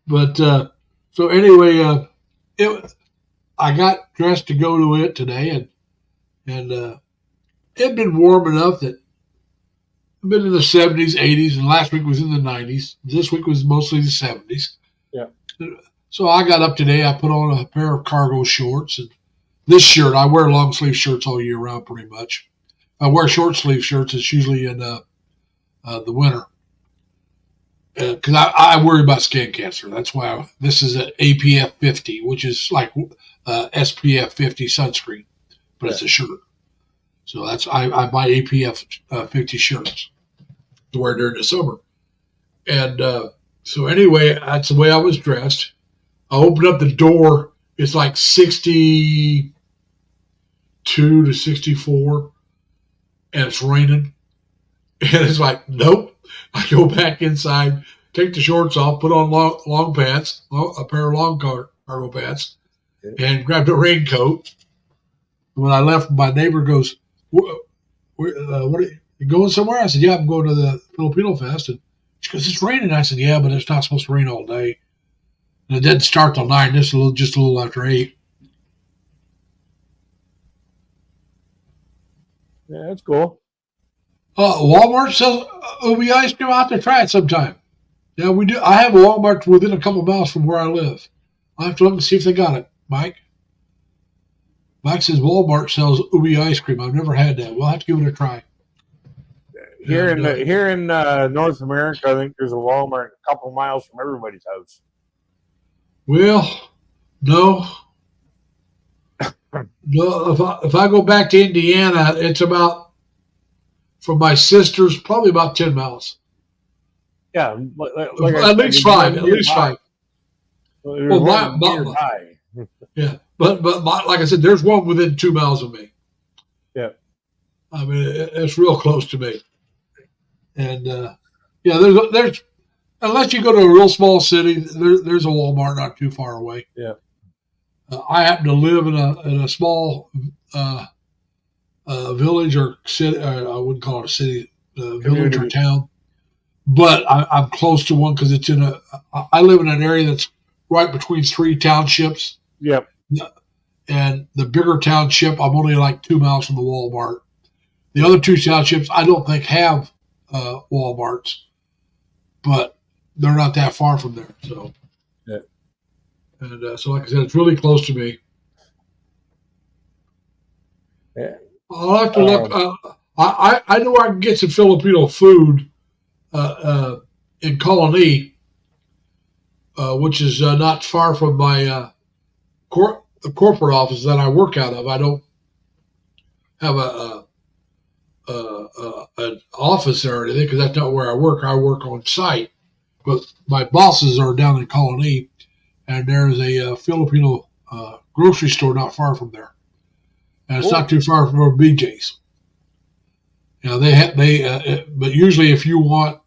But so anyway, I got dressed to go to it today, and it'd been warm enough that I've been in the 70s, 80s, and last week was in the 90s. This week was mostly the 70s. Yeah. So I got up today. I put on a pair of cargo shorts and this shirt. I wear long sleeve shirts all year round, pretty much. If I wear short sleeve shirts, it's usually in the winter. Because I worry about skin cancer. That's why this is an APF 50, which is like SPF 50 sunscreen, but it's a shirt. So that's I buy APF 50 shirts to wear during the summer. And so anyway, that's the way I was dressed. I opened up the door. It's like 62 to 64, and it's raining. And it's like, nope. I go back inside, take the shorts off, put on long pants, a pair of long cargo pants, and grabbed a raincoat. When I left, my neighbor goes, what are you going somewhere? I said, yeah, I'm going to the Filipino Fest. And she goes, it's raining. I said, yeah, but it's not supposed to rain all day. And it didn't start till 9. This is just a little after 8. Yeah, that's cool. Walmart sells ubi ice cream. I'll have to try it sometime. Yeah, we do. I have a Walmart within a couple of miles from where I live. I'll have to look and see if they got it, Mike. Mike says Walmart sells ubi ice cream. I've never had that. We'll have to give it a try. Here in North America, I think there's a Walmart a couple miles from everybody's house. Well, no. No, if I go back to Indiana, it's about, from my sister's, probably about 10 miles. Yeah, at least 5. At least 5. Well, yeah, but like I said, there's one within 2 miles of me. Yeah, I mean it's real close to me. And yeah, there's unless you go to a real small city, there's a Walmart not too far away. Yeah. I happen to live in a small village or city. I wouldn't call it a city, village or town, but I'm close to one because it's I live in an area that's right between 3 townships. Yep. And the bigger township, I'm only like 2 miles from the Walmart. The other 2 townships, I don't think have Walmarts, but they're not that far from there. So, yeah. And so, like I said, it's really close to me. Yeah. I'll have to look. I know I can get some Filipino food in Colony, which is not far from my the corporate office that I work out of. I don't have an office there or anything because that's not where I work. I work on site, but my bosses are down in Colony, and there's a Filipino grocery store not far from there, and it's not too far from our BJ's. You know, but usually if you want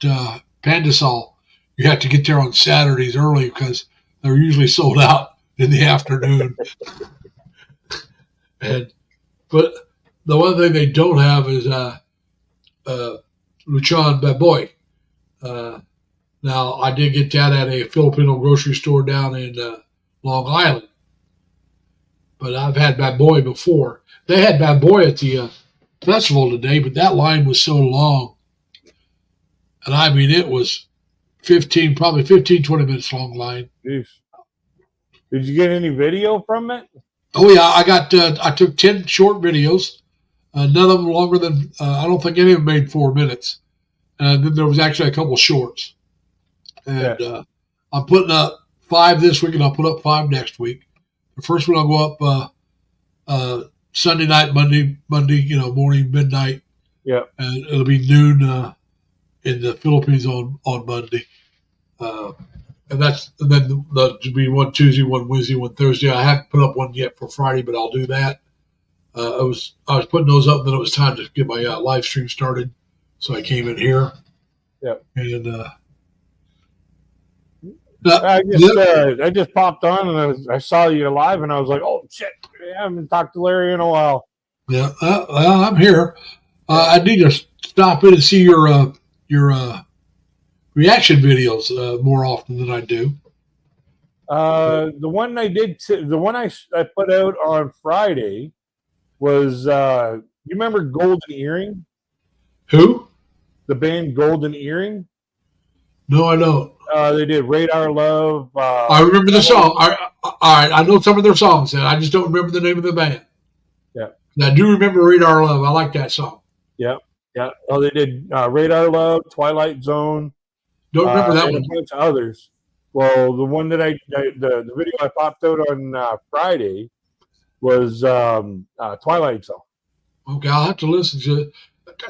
Pandesal, you have to get there on Saturdays early because they're usually sold out in the afternoon. But the one thing they don't have is Luchan Baboy. Now, I did get that at a Filipino grocery store down in Long Island, but I've had Bad Boy before. They had Bad Boy at the festival today, but that line was so long. And I mean, it was probably 15, 20 minutes long line. Jeez. Did you get any video from it? Oh, yeah. I took 10 short videos, none of them longer than, I don't think any of them made 4 minutes. And then there was actually a couple shorts. And I'm putting up 5 this week, and I'll put up 5 next week. The first one I'll go up Sunday night, Monday, morning, midnight. Yeah. And it'll be noon in the Philippines on Monday. And then there'll be one Tuesday, one Wednesday, one Thursday. I haven't put up one yet for Friday, but I'll do that. I was putting those up, and then it was time to get my live stream started. So I came in here. Yeah. And I just popped on and I saw you live, and I was like, "Oh shit, I haven't talked to Larry in a while." Yeah, well, I'm here. I need to stop in and see your reaction videos more often than I do. The one I put out on Friday was you remember Golden Earring? Who? The band Golden Earring? No, I don't. They did Radar Love. I remember the song. All right, I know some of their songs, and I just don't remember the name of the band. Yeah. And I do remember Radar Love. I like that song. Yeah. Oh, they did Radar Love, Twilight Zone. Don't remember that one. A bunch of others. Well, the one that the video I popped out on Friday was Twilight Zone. Okay, I'll have to listen to it.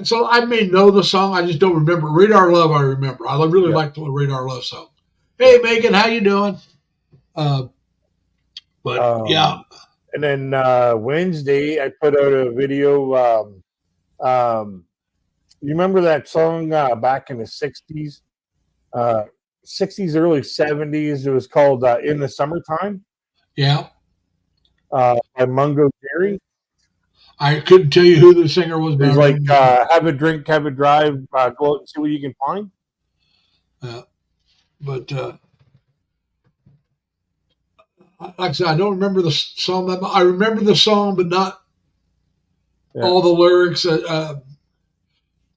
So I may know the song, I just don't remember. Radar Love, I remember. I really like the Radar Love song. Hey, Megan, how you doing? Yeah. And then Wednesday, I put out a video. You remember that song back in the 60s? 60s, early 70s. It was called In the Summertime. Yeah. By Mungo Jerry. I couldn't tell you who the singer was. It's like have a drink, have a drive, go out and see what you can find. But like I said, I don't remember the song that much. I remember the song, but not all the lyrics.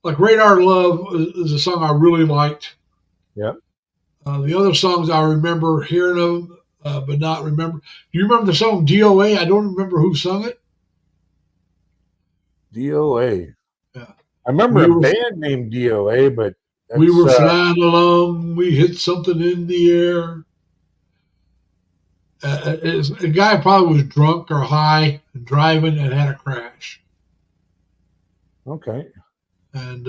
Like Radar Love is a song I really liked. Yeah. The other songs I remember hearing them, but not remember. Do you remember the song DOA? I don't remember who sung it. DOA. Yeah. I remember a band named DOA, but we were flying along. We hit something in the air. A guy probably was drunk or high and driving and had a crash. Okay. And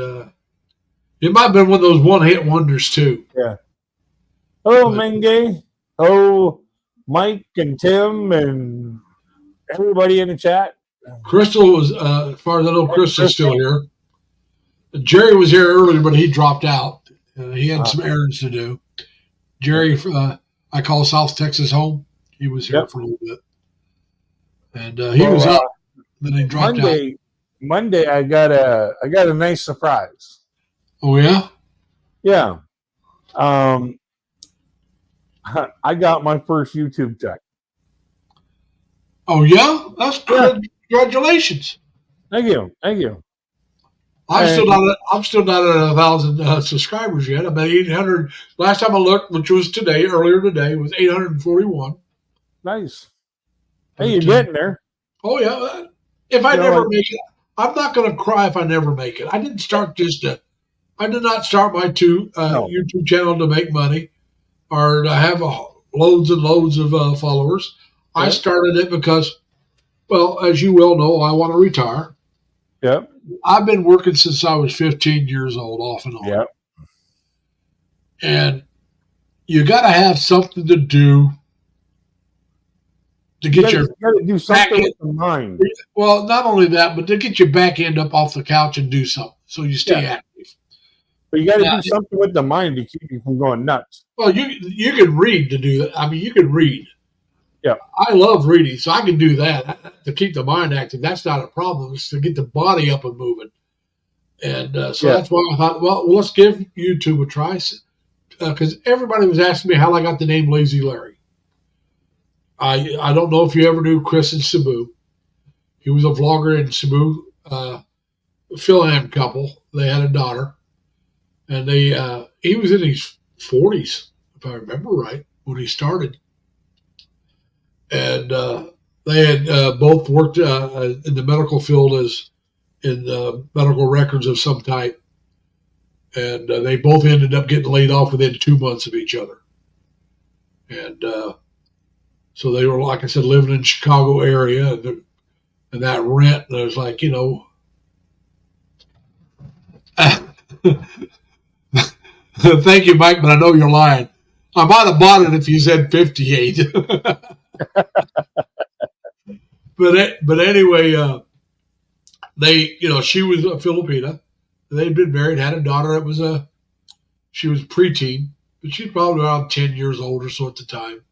it might have been one of those one-hit wonders too. Yeah. Oh, Menge. Oh, Mike and Tim and everybody in the chat. Crystal was, as far as I know, Crystal's still here. Jerry was here earlier, but he dropped out. He had some errands to do. Jerry, I call South Texas home. He was here for a little bit, and he was up. Then he dropped out. Monday, I got a nice surprise. Oh yeah, yeah. I got my first YouTube check. Oh yeah, that's good. Congratulations! Thank you. I'm still not at 1,000 subscribers yet. I'm at 800. Last time I looked, which was earlier today, was 841. Nice. Hey, you're getting there. Oh yeah. If I never make it, I'm not going to cry if I never make it. I did not start my YouTube channel to make money or to have loads and loads of followers. Yeah. I started it because, well, as you well know, I want to retire. Yep. I've been working since I was 15 years old, off and on. Yep. And you got to have something to do to get you got to do something with the mind. Well, not only that, but to get your back end up off the couch and do something so you stay active. But you got to do something with the mind to keep you from going nuts. Well, you can read to do that. I mean, you can read. Yeah. I love reading, so I can do that to keep the mind active. That's not a problem. It's to get the body up and moving. And so that's why I thought, well, let's give YouTube a try. because everybody was asking me how I got the name Lazy Larry. I don't know if you ever knew Chris and Sabu. He was a vlogger in Cebu, Phil-Am couple. They had a daughter, and he was in his 40s, if I remember right, when he started. And they had both worked in the medical field as in medical records of some type. And they both ended up getting laid off within 2 months of each other. And so they were, like I said, living in the Chicago area, and that rent, and I was like, thank you, Mike, but I know you're lying. I might have bought it if you said 58. But anyway, she was a Filipina. They'd been married, had a daughter. She was preteen, but she's probably around 10 years old or so at the time.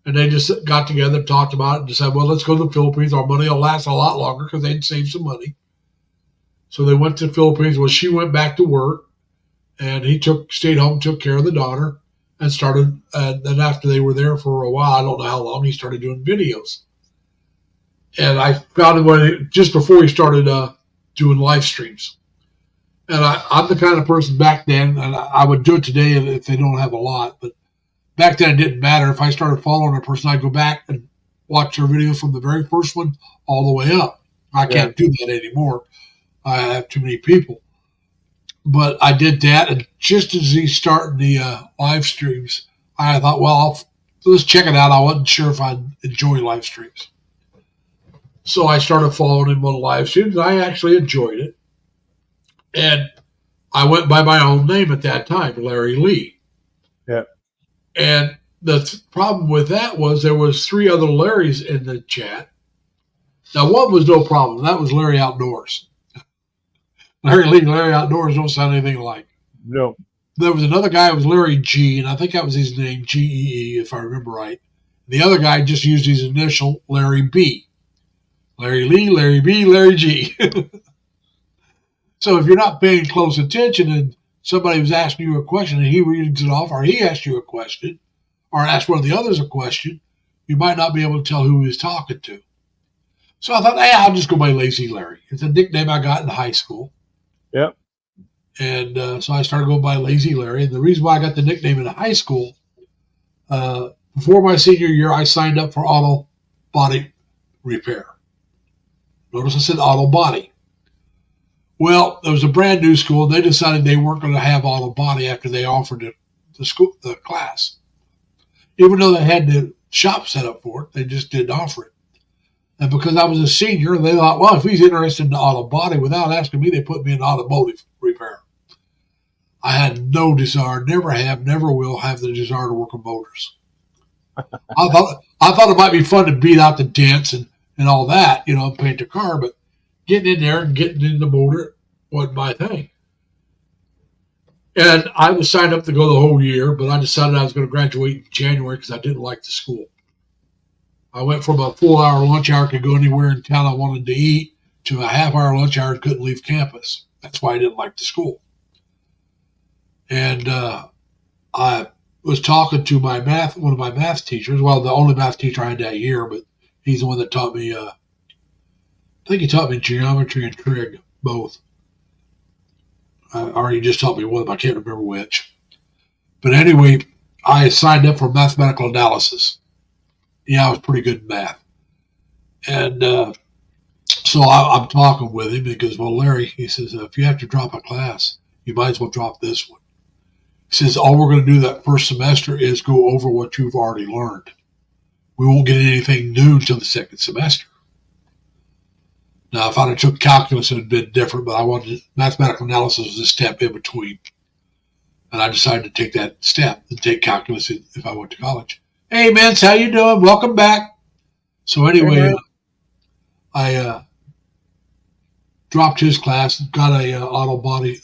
And they just got together, talked about it, and decided, well, let's go to the Philippines. Our money will last a lot longer because they'd saved some money. So they went to the Philippines. Well, she went back to work, and he stayed home, took care of the daughter, and started. And then after they were there for a while, I don't know how long, he started doing videos. And I found him just before he started doing live streams. And I'm the kind of person back then, and I would do it today if they don't have a lot, but back then it didn't matter. If I started following a person, I'd go back and watch their video from the very first one all the way up. I can't do that anymore. I have too many people. But I did that, and just as he's starting the live streams, I thought, well, let's check it out. I wasn't sure if I'd enjoy live streams. So I started following him on live streams. I actually enjoyed it. And I went by my own name at that time, Larry Lee. Yeah. And the problem with that was there was 3 other Larrys in the chat. Now, one was no problem. That was Larry Outdoors. Larry Lee and Larry Outdoors don't sound anything alike. No. There was another guy who was Larry G, and I think that was his name, G-E-E, if I remember right. The other guy just used his initial, Larry B. Larry Lee, Larry B, Larry G. So if you're not paying close attention and somebody was asking you a question and he reads it off, or he asked you a question, or asked one of the others a question, you might not be able to tell who he was talking to. So I thought, hey, I'll just go by Lazy Larry. It's a nickname I got in high school. Yep. And so I started going by Lazy Larry. And the reason why I got the nickname in high school, before my senior year, I signed up for auto body repair. Notice I said auto body. Well, there was a brand new school. They decided they weren't going to have auto body after they offered the class. Even though they had the shop set up for it, they just didn't offer it. And because I was a senior, they thought, well, if he's interested in the auto body, without asking me, they put me in automotive repair. I had no desire, never have, never will have the desire to work on motors. I thought it might be fun to beat out the dents and all that, and paint the car, but getting in there and getting in the motor wasn't my thing. And I was signed up to go the whole year, but I decided I was going to graduate in January because I didn't like the school. I went from a full-hour lunch hour, could go anywhere in town I wanted to eat, to a half-hour lunch hour and couldn't leave campus. That's why I didn't like the school. And I was talking to one of my math teachers, well, the only math teacher I had that year, but he's the one that taught me, I think he taught me geometry and trig, both. Or he just taught me one of them, I can't remember which. But anyway, I signed up for mathematical analysis. Yeah, I was pretty good in math. And so I'm talking with him. He goes, well, Larry, he says, if you have to drop a class, you might as well drop this one. He says, all we're going to do that first semester is go over what you've already learned. We won't get anything new until the second semester. Now, if I'd have took calculus, it would have been different, but I wanted mathematical analysis was a step in between. And I decided to take that step and take calculus if I went to college. Hey, Vince, how you doing? Welcome back. So anyway, I dropped his class, got a automotive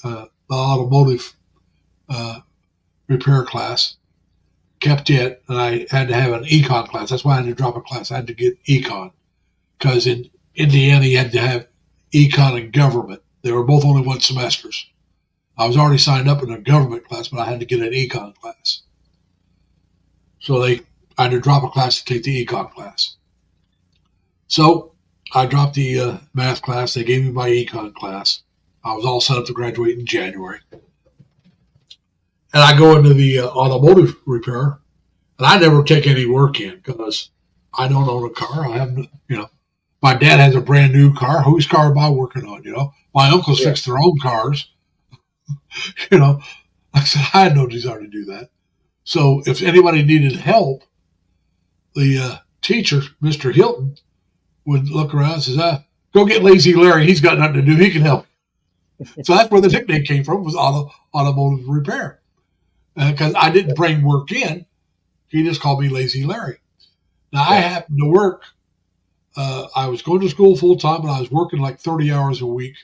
repair class, kept it, and I had to have an econ class. That's why I had to drop a class. I had to get econ because in Indiana you had to have econ and government. They were both only 1 semesters. I was already signed up in a government class, but I had to get an econ class. So I had to drop a class to take the econ class. So I dropped the math class. They gave me my econ class. I was all set up to graduate in January. And I go into the automotive repair, and I never take any work in because I don't own a car. I have, my dad has a brand new car. Whose car am I working on? My uncles fix their own cars. I said, I had no desire to do that. So if anybody needed help, the teacher, Mr. Hilton, would look around and says, go get Lazy Larry. He's got nothing to do. He can help. So that's where the nickname came from, was automotive repair. Because I didn't bring work in. He just called me Lazy Larry. Now, I happened to work. I was going to school full time, and I was working like 30 hours a week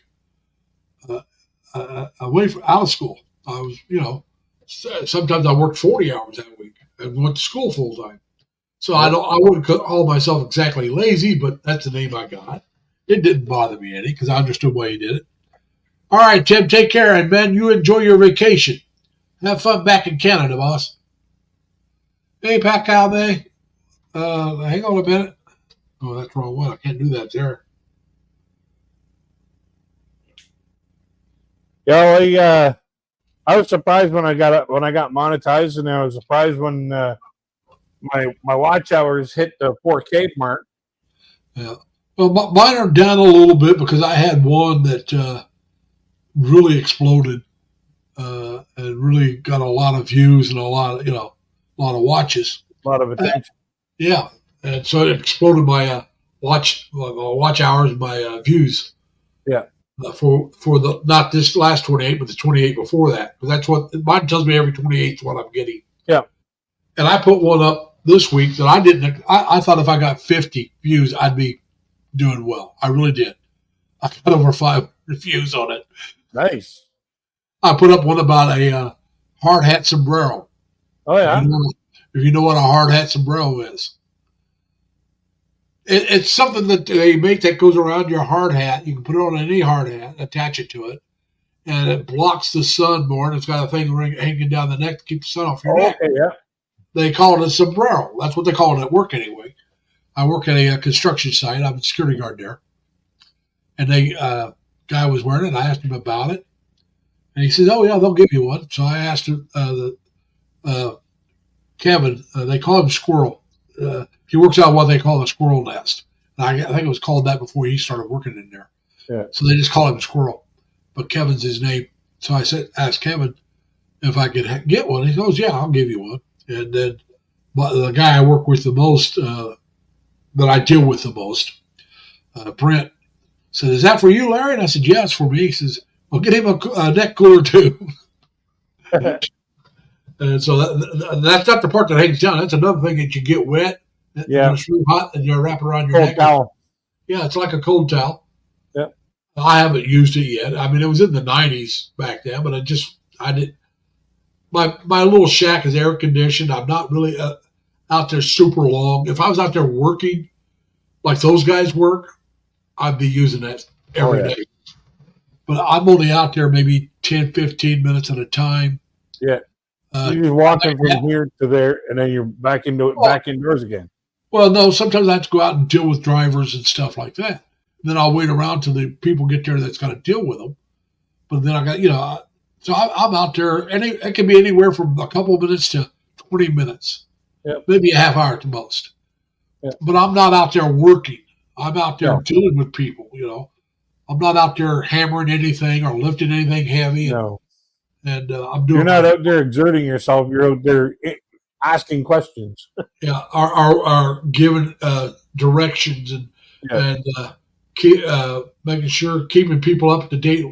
away from out of school. I was, sometimes I worked 40 hours that week and went to school full time. So I wouldn't call myself exactly lazy, but that's the name I got. It didn't bother me any because I understood why he did it. All right, Tim, take care, and man, you enjoy your vacation. Have fun back in Canada, boss. Hey, Pat Calme. Hang on a minute. Oh, that's the wrong one. I can't do that there. Yeah, I was surprised when I got monetized, and I was surprised when my watch hours hit the 4K mark. Yeah. Well, mine are down a little bit because I had one that really exploded and really got a lot of views and a lot of watches. A lot of attention. Yeah, and so it exploded my watch hours, my views. Yeah. For the not this last 28, but the 28 before that, because that's what mine tells me every 28 is what I'm getting. Yeah. And I put one up this week that I didn't. I thought if I got 50 views, I'd be doing well. I really did. I got over 500 views on it. Nice. I put up one about a hard hat sombrero. Oh yeah. If you know what a hard hat sombrero is. It's something that they make that goes around your hard hat. You can put it on any hard hat, attach it to it, and it blocks the sun more. And it's got a thing hanging down the neck to keep the sun off your neck. Okay, yeah. They call it a sombrero. That's what they call it at work anyway. I work at a construction site. I'm a security guard there. And the guy was wearing it. I asked him about it. And he says, oh, yeah, they'll give you one. So I asked him, Kevin, they call him Squirrel. He works out what they call a squirrel nest. And I think it was called that before he started working in there. Yeah. So they just call him Squirrel. But Kevin's his name. So I asked Kevin if I could get one. He goes, yeah, I'll give you one. And then the guy I work with the most, that I deal with the most, Brent, said, is that for you, Larry? And I said, yeah, it's for me. He says, well, get him a neck cooler too. And so that's not the part that hangs down. That's another thing that you get wet. Yeah. It's really hot and you wrap it around your Cold neck. towel. Yeah, it's like a cold towel. Yeah. I haven't used it yet. I mean, it was in the 90s back then, but I did. My little shack is air conditioned. I'm not really out there super long. If I was out there working like those guys work, I'd be using that every day. But I'm only out there maybe 10, 15 minutes at a time. Yeah. You're just walking from here to there, and then you're back indoors again. Well, no, sometimes I have to go out and deal with drivers and stuff like that. And then I'll wait around till the people get there that's got to deal with them. But then I got, so I'm out there, and it can be anywhere from a couple of minutes to 20 minutes, maybe a half hour at the most. Yep. But I'm not out there working. I'm out there dealing with people, I'm not out there hammering anything or lifting anything heavy. No. And I'm doing. You're not out there exerting yourself. You're out there asking questions. Yeah, are giving directions and making sure keeping people up to date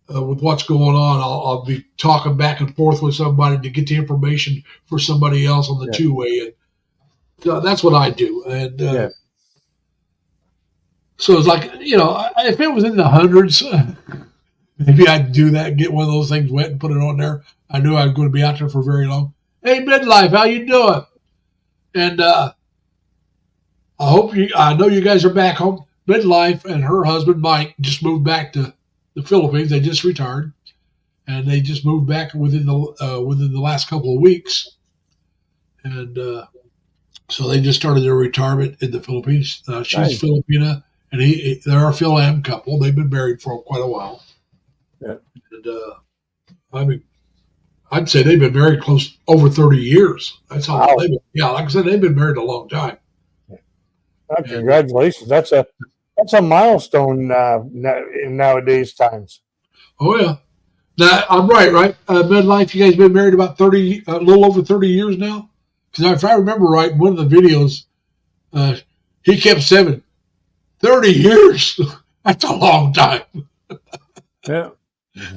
with what's going on. I'll be talking back and forth with somebody to get the information for somebody else on the two-way, and so that's what I do. And so it's like if it was in the hundreds. Maybe I'd do that, get one of those things wet and put it on there. I knew I was going to be out there for very long. Hey, Midlife, how you doing? And I know you guys are back home. Midlife and her husband, Mike, just moved back to the Philippines. They just retired. and they just moved back within the last couple of weeks, and so they just started their retirement in the Philippines. She's Nice. Filipina, and they're a Phil-Am couple. They've been married for quite a while. Yeah. And I mean, I'd say they've been married close over 30 years. That's how Wow. they've been. Yeah, like I said, they've been married a long time. Congratulations. That's a milestone in nowadays times. Oh yeah. Now I'm right? Midlife, you guys been married about 30, a little over 30 years now. Because if I remember right, in one of the videos, he kept saying 30 years. That's a long time. Yeah.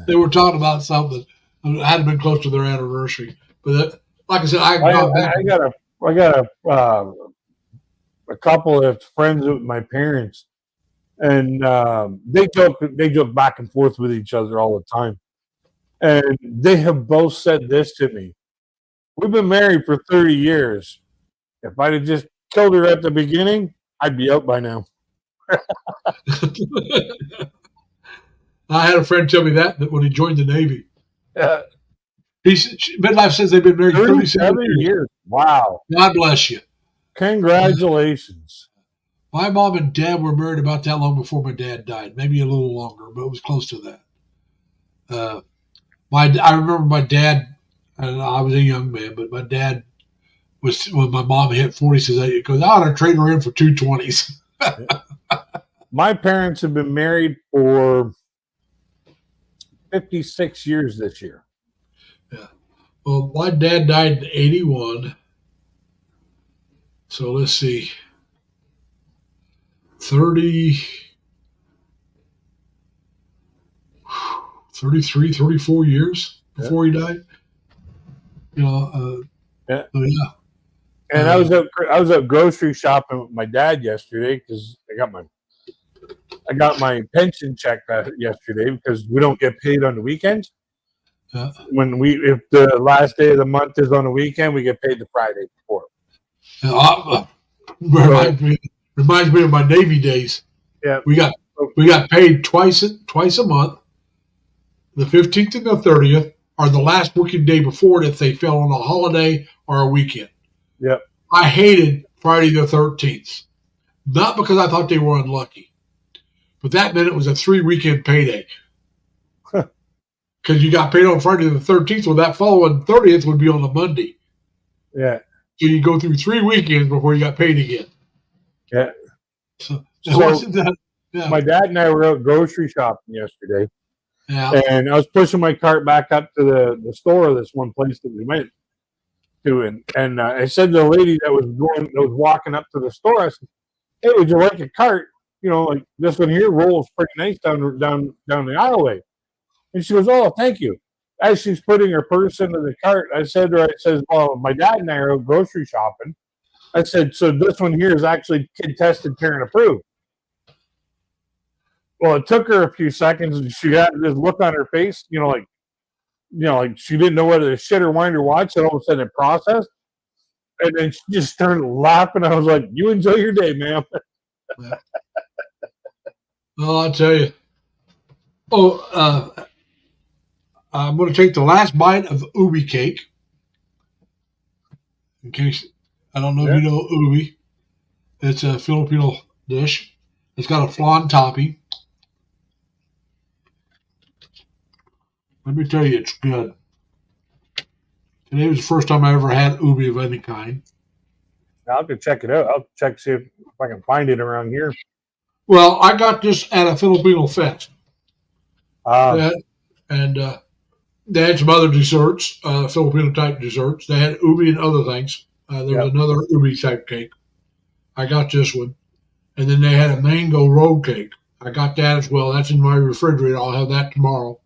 They were talking about something that hadn't been close to their anniversary. But like I said, I got a couple of friends with my parents, and they joke back and forth with each other all the time. And they have both said this to me: "We've been married for 30 years. If I'd have just killed her at the beginning, I'd be out by now." I had a friend tell me that when he joined the Navy. Yeah. Midlife says they've been married 37 years. Wow. God bless you. Congratulations. My mom and dad were married about that long before my dad died. Maybe a little longer, but it was close to that. I remember my dad, and I was a young man, but my dad was, when my mom hit 40, says, he goes, I ought to trade her in for 220s. My parents have been married for 56 years this year. Yeah. Well, my dad died in 81. So let's see. 33, 34 years before he died. Yeah. So yeah. And I was out grocery shopping with my dad yesterday because I got my pension check yesterday because we don't get paid on the weekends. Yeah. If the last day of the month is on a weekend, we get paid the Friday before. Reminds me of my Navy days. Yeah, we got paid twice a month. The 15th and the 30th are the last working day before it if they fell on a holiday or a weekend. Yep. I hated Friday the 13th, not because I thought they were unlucky, but that meant it was a 3-weekend payday. Because you got paid on Friday the 13th, well, that following 30th would be on the Monday. Yeah. So you go through 3 weekends before you got paid again. Yeah. So yeah. My dad and I were out grocery shopping yesterday. Yeah. And I was pushing my cart back up to the store, this one place that we went to. And I said to the lady that was walking up to the store, I said, hey, would you like a cart? You know, like this one here rolls pretty nice down the aisleway. And she goes, oh, thank you. As she's putting her purse into the cart, I said to her, well, my dad and I are out grocery shopping. I said, so this one here is actually kid tested, parent approved. Well, it took her a few seconds, and she had this look on her face, like she didn't know whether to shit or wind or watch, and all of a sudden it processed. And then she just started laughing. I was like, you enjoy your day, ma'am. Well, I'll tell you. I'm going to take the last bite of ubi cake. In case, I don't know if you know ubi. It's a Filipino dish. It's got a flan topping. Let me tell you, it's good. Today was the first time I ever had ubi of any kind. I'll have to check it out. I'll check to see if I can find it around here. Well, I got this at a Filipino fest. And they had some other desserts, Filipino-type desserts. They had ubi and other things. There was another ubi-type cake. I got this one. And then they had a mango roll cake. I got that as well. That's in my refrigerator. I'll have that tomorrow.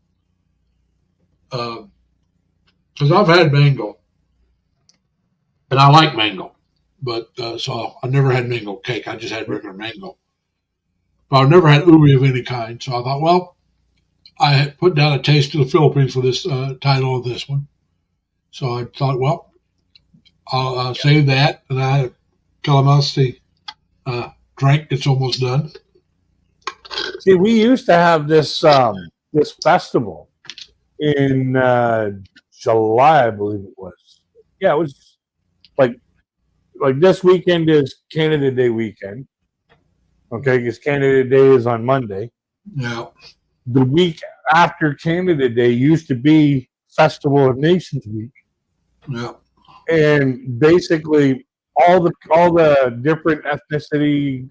Because I've had mango. And I like mango. But so I never had mango cake. I just had regular mango. But I've never had ubi of any kind. So I thought, well, I had put down a taste of the Philippines for this title of this one. So I thought, well, I'll save that. And I had a calamansi drink. It's almost done. See, we used to have this festival in July, I believe it was. Yeah, it was like this weekend is Canada Day weekend. Okay, because Canada Day is on Monday. Yeah. The week after Canada Day used to be Festival of Nations Week. Yeah. And basically all the different ethnicity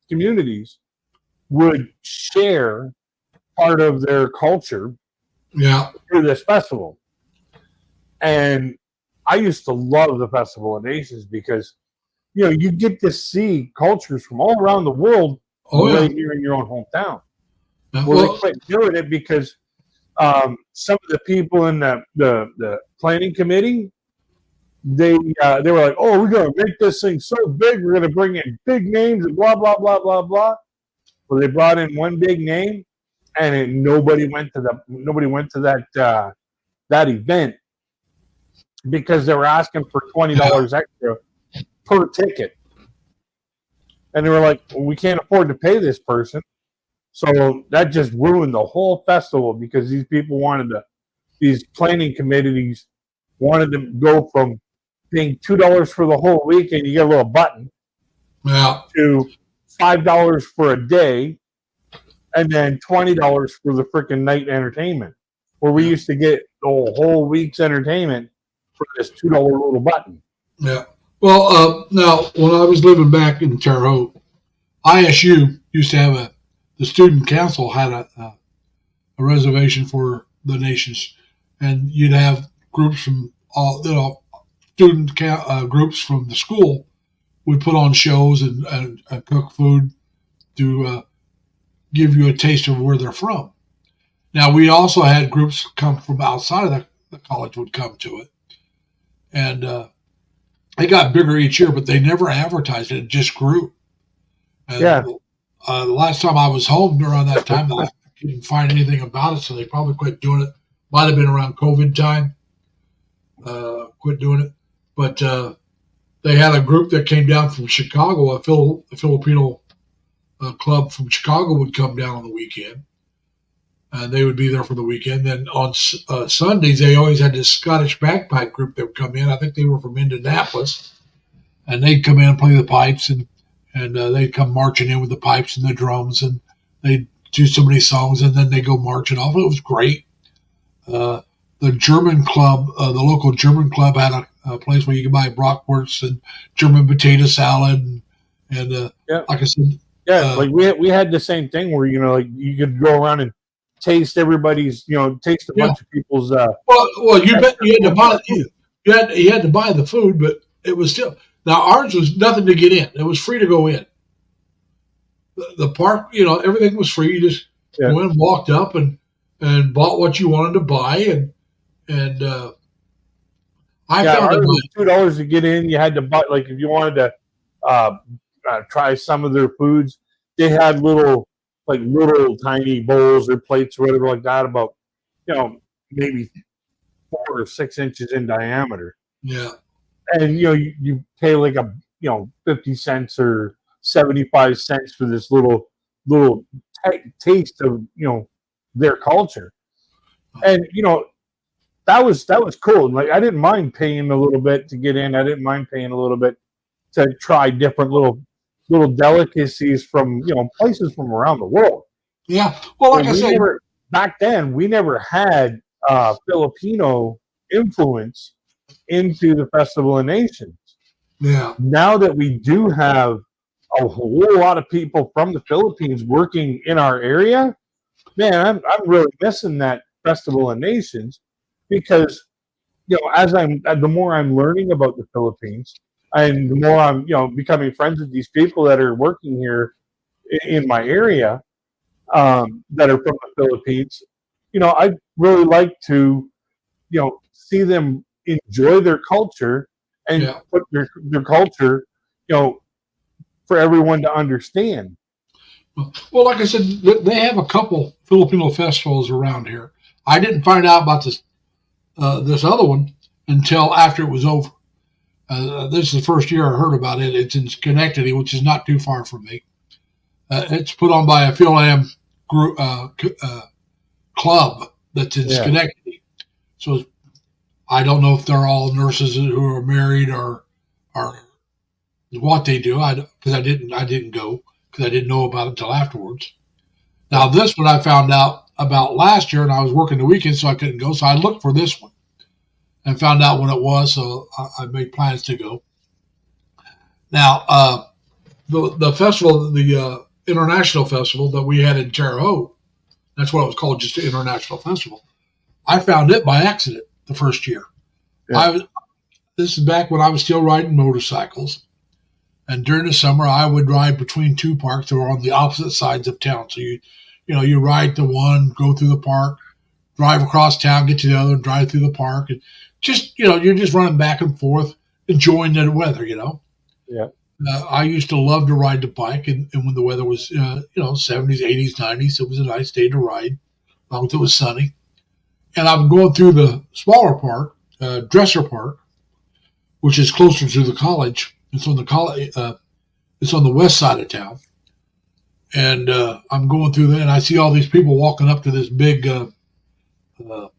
communities would share part of their culture Yeah. through this festival. And I used to love the Festival of Nations because you get to see cultures from all around the world right here in your own hometown. Well, they quit doing it because some of the people in the planning committee, they were like, "Oh, we're gonna make this thing so big. We're gonna bring in big names and blah blah blah blah blah." Well, they brought in one big name, and nobody went to that event because they were asking for $20 extra per ticket, and they were like, well, "We can't afford to pay this person." So that just ruined the whole festival because these people these planning committees wanted to go from paying $2 for the whole week and you get a little button to $5 for a day and then $20 for the freaking night entertainment, where we used to get the whole week's entertainment for this $2 little button. Yeah. Well, now when I was living back in Terre Haute, ISU used to have the student council had a reservation for the nations, and you'd have groups from all student groups from the school would put on shows and cook food to give you a taste of where they're from. Now we also had groups come from outside of the college would come to it, and it got bigger each year, but they never advertised it; it just grew. And the last time I was home around that time, I couldn't find anything about it, so they probably quit doing it. Might have been around COVID time, quit doing it. But they had a group that came down from Chicago, a Filipino club from Chicago would come down on the weekend, and they would be there for the weekend. Then on Sundays, they always had this Scottish bagpipe group that would come in. I think they were from Indianapolis, and they'd come in and play the pipes, and they'd come marching in with the pipes and the drums, and they'd do so many songs, and then they go marching off. It was great. The German club, the local German club, had a place where you could buy bratwurst and German potato salad, and like I said, like we had the same thing where like you could go around and taste everybody's, taste a bunch of people's. Well, you had to buy you had to buy the food, but it was still. Now, ours was nothing to get in. It was free to go in. The park, everything was free. You just went and walked up and bought what you wanted to buy. And I found it was $2 to get in. You had to buy, like, if you wanted to try some of their foods, they had little tiny bowls or plates or whatever like that, about, maybe 4 or 6 inches in diameter. Yeah. And you pay like 50 cents or 75 cents for this little taste of their culture, and that was cool. Like, I didn't mind paying a little bit to get in. I didn't mind paying a little bit to try different little delicacies from places from around the world. Yeah, well, like I said, back then we never had Filipino influence into the Festival of Nations. Yeah. Now that we do have a whole lot of people from the Philippines working in our area, man, I'm really missing that Festival of Nations, because the more I'm learning about the Philippines, and the more I'm becoming friends with these people that are working here in my area, that are from the Philippines, I'd really like to see them enjoy their culture and put their culture, for everyone to understand. Well, like I said, they have a couple Filipino festivals around here. I didn't find out about this other one until after it was over. This is the first year I heard about it. It's in Schenectady, which is not too far from me. It's put on by a Phil-Am group club, that's in Yeah. Schenectady. So I don't know if they're all nurses who are married or what they do. Because I didn't go because I didn't know about it until afterwards. Now this one I found out about last year, and I was working the weekend, so I couldn't go. So I looked for this one and found out when it was. So I made plans to go. Now the festival, the international festival that we had in Terre Haute, that's what it was called, just the international festival. I found it by accident the first year. Yeah. This is back when I was still riding motorcycles. And during the summer, I would ride between two parks that were on the opposite sides of town. So you ride to one, go through the park, drive across town, get to the other, and drive through the park, and just you're just running back and forth, enjoying the weather. Yeah. I used to love to ride the bike, and when the weather was 70s, 80s, 90s, it was a nice day to ride, as long as it was sunny. And I'm going through the smaller park, Dresser Park, which is closer to the college. It's on the college. It's on the west side of town, and I'm going through there, and I see all these people walking up to this big. I'm trying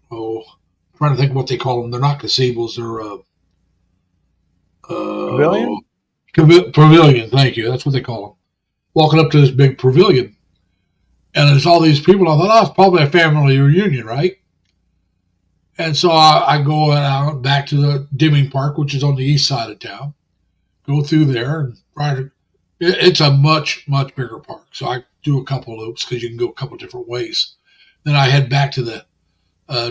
to think what they call them. They're not gazebos. They're Pavilion? Pavilion. Thank you. That's what they call them. Walking up to this big pavilion, and there's all these people. I thought, it's probably a family reunion, right? And so I go out back to the Deming Park, which is on the east side of town. Go through there and ride. It's a much, much bigger park. So I do a couple of loops because you can go a couple of different ways. Then I head back to the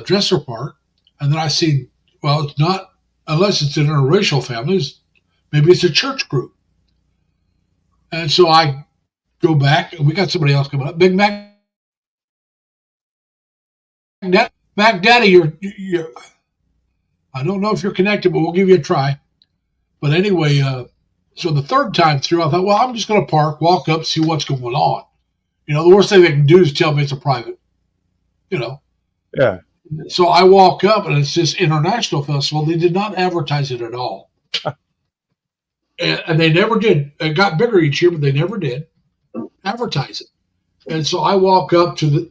Dresser Park, and then I see, well, it's not, unless it's an interracial family, maybe it's a church group. And so I go back, and we got somebody else coming up. Big Mac Daddy, you're I don't know if you're connected, but we'll give you a try. But anyway, so the third time through, I thought, well, I'm just going to park, walk up, see what's going on. The worst thing they can do is tell me it's a private, Yeah. So I walk up, and it's this international festival. They did not advertise it at all. and they never did. It got bigger each year, but they never did advertise it. And so I walk up to the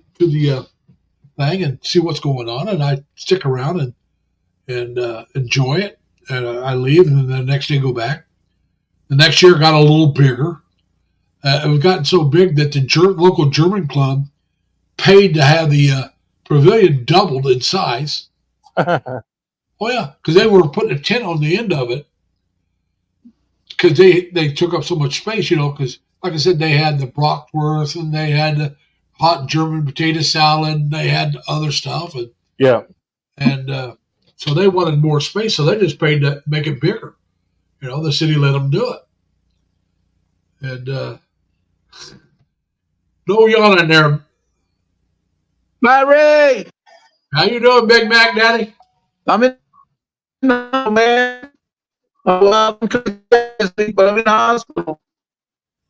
thing and see what's going on, and I stick around and enjoy it. And I leave, and then the next day go back. The next year got a little bigger. It was gotten so big that the local German club paid to have the pavilion doubled in size. Oh yeah, because they were putting a tent on the end of it because they took up so much space. Because like I said, they had the bratwurst and they had the hot German potato salad. And they had other stuff, and Yeah. so they wanted more space, so they just paid to make it bigger. The city let them do it. And no yawning there. Larry, How you doing, Big Mac Daddy? I'm in no man. I'm but I'm in the hospital.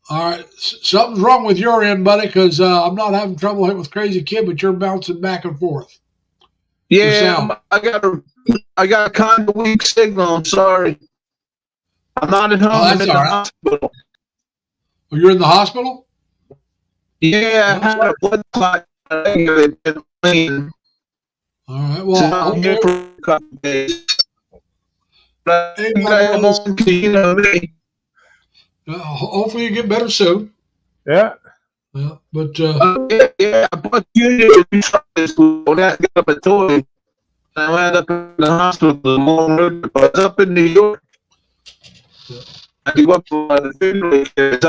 All right. Something's wrong with your end, buddy, because I'm not having trouble hitting with Crazy Kid, but you're bouncing back and forth. Yeah, I got a kind of weak signal. I'm sorry. I'm not at home. I'm in the hospital. Oh, you're in the hospital? Yeah, I had a blood clot. All right. Well, So I'm here for a couple of days. But Hey, me. Hopefully you get better soon. Yeah. But yeah, but you try this when I got up a toy. I wound up in the hospital. I was up in New York. I grew up the funeral care.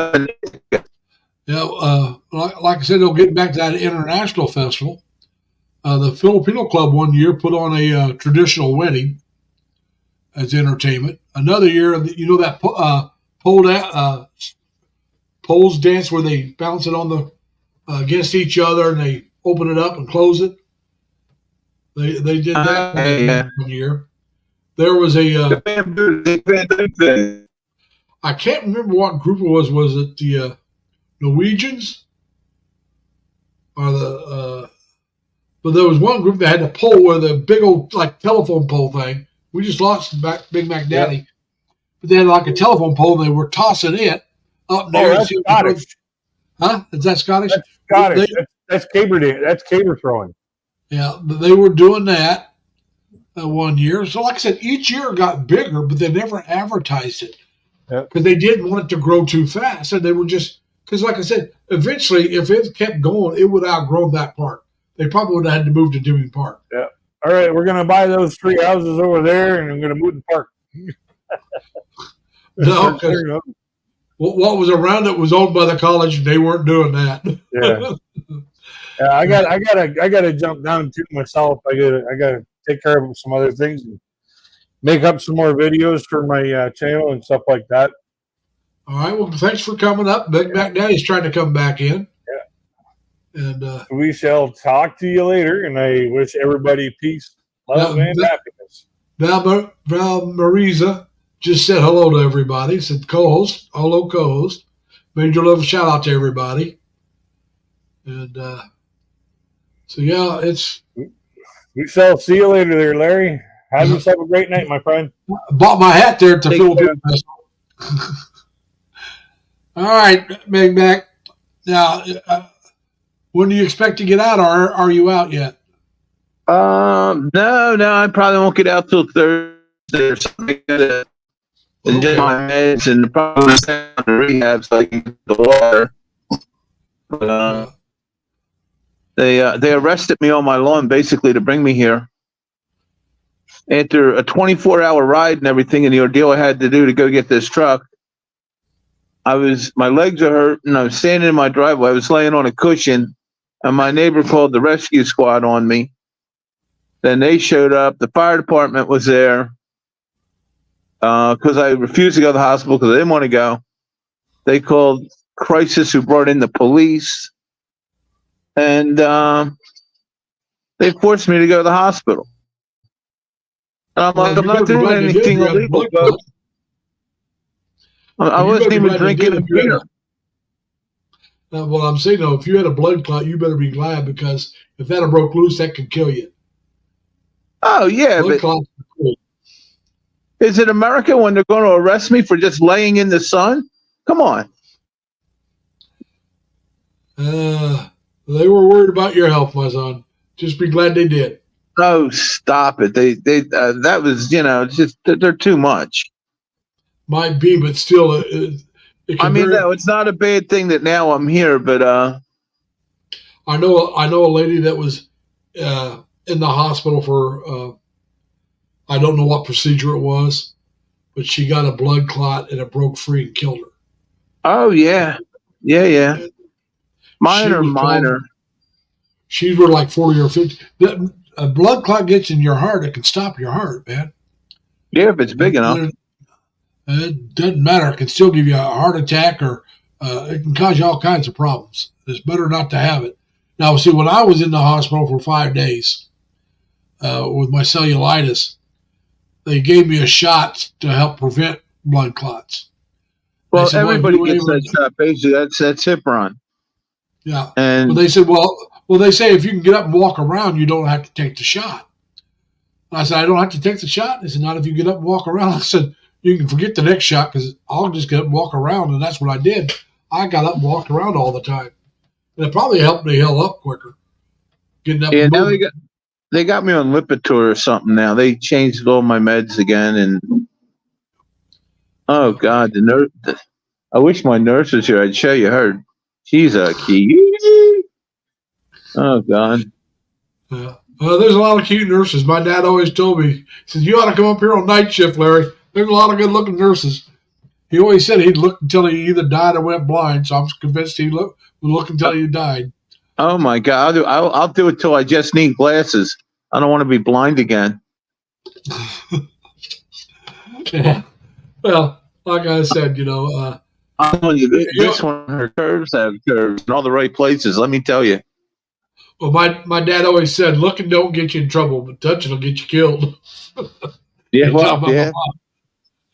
Like I said, they'll get back to that international festival. The Filipino Club one year put on a traditional wedding as entertainment. Another year, that poles dance where they bounce it on the against each other and they open it up and close it. They did that one year. There was I can't remember what group it was. Was it the Norwegians or but there was one group that had the pole where the big old telephone pole thing. We just lost Big Mac Daddy. Yep. But they had a telephone pole and they were tossing it up there. That's Scottish. Huh? Is that Scottish? That's Scottish. That's caber throwing. Yeah, they were doing that 1 year. So, like I said, each year got bigger, but they never advertised it Yep. because they didn't want it to grow too fast. And they were just because, like I said, eventually, if it kept going, it would outgrow that park. They probably would have had to move to Dewey Park. Yeah. All right, we're gonna buy those 3 houses over there, and I'm gonna move the park. No, because what was around it was owned by the college, and they weren't doing that. Yeah. Yeah, I gotta jump down to myself. I gotta take care of some other things and make up some more videos for my channel and stuff like that. All right. Well, thanks for coming up. Big Mac Daddy's trying to come back in. Yeah. And we shall talk to you later. And I wish everybody peace, love, and happiness. Val Mariza just said hello to everybody. Said co-host, hello co-host. Major love shout out to everybody. And so yeah, it's. We shall see you later, there, Larry. Have yourself a great night, my friend. Bought my hat there at the Philippine Festival. All right, Big Mac. Now, when do you expect to get out, or are you out yet? No, I probably won't get out till Thursday or something. And just my meds and probably stay on the rehab so I can get the water. But they arrested me on my lawn basically to bring me here. After a 24-hour ride and everything, and the ordeal I had to do to go get this truck, my legs are hurt, and I was standing in my driveway. I was laying on a cushion, and my neighbor called the rescue squad on me. Then they showed up. The fire department was there because I refused to go to the hospital because I didn't want to go. They called Crisis, who brought in the police, and they forced me to go to the hospital. And I'm like, I'm not doing anything illegal. I wasn't even drinking a beer. Well, I'm saying, though, if you had a blood clot, you better be glad, because if that had broke loose, that could kill you. Oh, yeah. Blood But clots are cool. is it America when they're going to arrest me for just laying in the sun? Come on. They were worried about your health, my son. Just be glad they did. Oh, stop it. They that was, just, they're too much. Might be, but still, it I mean, no, it's not a bad thing that now I'm here, but I know a lady that was in the hospital for I don't know what procedure it was, but she got a blood clot and it broke free and killed her. Oh yeah. Minor. She were like 40 or 50. A blood clot gets in your heart, it can stop your heart, man. Yeah, if it's big enough. It doesn't matter. It can still give you a heart attack, or it can cause you all kinds of problems. It's better not to have it. Now, see, when I was in the hospital for 5 days with my cellulitis, they gave me a shot to help prevent blood clots. Well, said, everybody gets that shot. Basically, that's Cipron. Yeah. And they said, well, they say if you can get up and walk around, you don't have to take the shot. I said, I don't have to take the shot? They said, not if you get up and walk around. I said, you can forget the next shot, because I'll just get up and walk around, and that's what I did. I got up and walked around all the time. And it probably helped me heal up quicker. Getting up and now they got me on Lipitor or something now. They changed all my meds again, and oh God, the nurse. I wish my nurse was here. I'd show you her. She's a key. Oh God. Yeah. There's a lot of cute nurses. My dad always told me, he said, you ought to come up here on night shift, Larry. There's a lot of good-looking nurses. He always said he'd look until he either died or went blind, so I'm convinced he'd look until he died. Oh, my God. I'll do it till I just need glasses. I don't want to be blind again. Yeah. Well, like I said, I'm telling you, this one, her curves have curves in all the right places, let me tell you. Well, my dad always said, looking don't get you in trouble, but touching will get you killed. Yeah, well, yeah.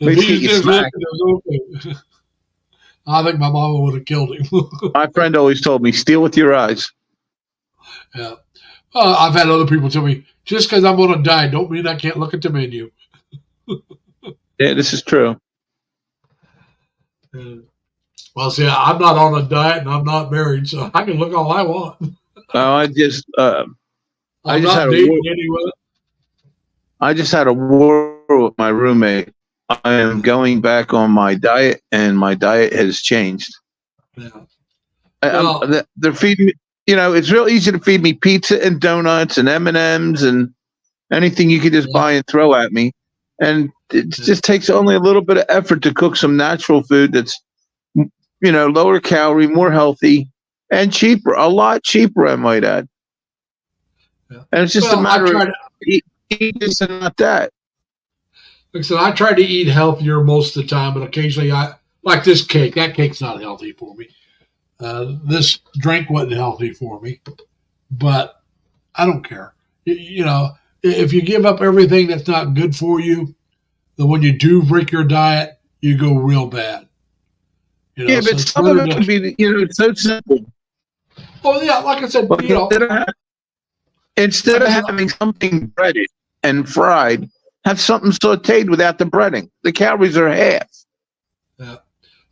If he just looking, it was okay. I think my mama would have killed him. My friend always told me, steal with your eyes. Yeah. I've had other people tell me, just because I'm on a diet don't mean I can't look at the menu. Yeah, this is true. Well, see, I'm not on a diet and I'm not married, so I can look all I want. I just, I I'm just not had a dating war. anyone. I just had a war with my roommate. I am going back on my diet, and my diet has changed. Yeah. I'm, Well, they're feeding me. You know, it's real easy to feed me pizza and donuts and M&Ms and anything you could just yeah, buy and throw at me. And it yeah. just takes only a little bit of effort to cook some natural food that's, lower calorie, more healthy, and cheaper. A lot cheaper, I might add. Yeah. And it's just a Well, I matter of try to, eat this and not that. like I said, I try to eat healthier most of the time, but occasionally I like this cake. That cake's not healthy for me. This drink wasn't healthy for me, but I don't care. If you give up everything that's not good for you, then when you do break your diet, you go real bad. Yeah, So but it's some of better it can to. be, it's so simple. Oh yeah, like I said, Like instead like I of said, having something breaded and fried, have something sauteed without the breading. The calories are half, yeah.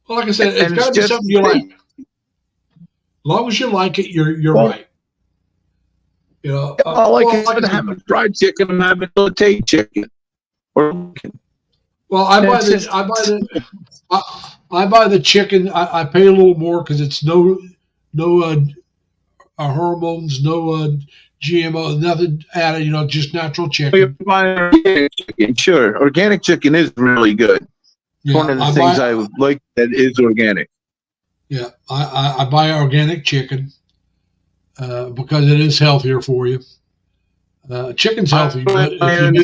Well, like I said, it's and it's got to be just something you like. As long as you like it, you're well, right. like Well, like I instead of said, having fried chicken, I'm having sauteed chicken. Or well, I buy it's the just I buy the I buy the chicken. I pay a little more because it's no hormones, no GMO, nothing added. Just natural you're chicken. buying organic chicken. Sure, organic chicken is really good. It's one Yeah, of the things I would like that is organic. yeah, I buy organic chicken because it is healthier for you. Chicken's I healthy, buy but if you my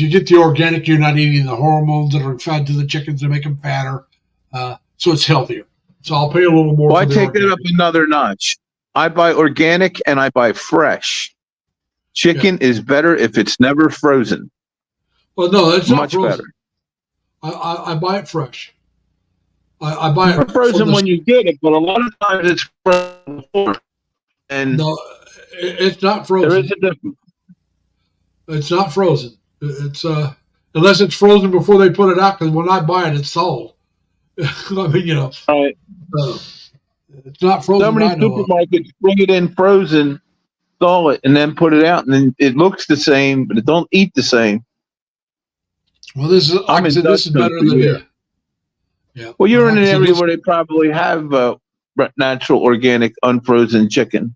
get the organic, you're not eating the hormones that are fed to the chickens to make them fatter. So it's healthier. So I'll pay a little more Well, for I the take that organic. up another notch. I buy organic and I buy fresh. Yeah. Chicken is better if it's never frozen. Well, no, it's not Much better. frozen. I buy it fresh. I buy Not it from frozen the. when you get it, but a lot of times it's frozen before. And No, it's not there is frozen. a difference. It's not frozen. It's unless it's frozen before they put it out. Because when I buy it, it's sold. I mean, Right. uh, it's not So frozen. many I know of. supermarkets bring it in frozen, thaw it, and then put it out, and then it looks the same, but it don't eat the same. Well, this is like I'm I in said. Dutch This is better country than here. yeah. Well, you're in Like I an said, area this. where they probably have natural, organic, unfrozen chicken.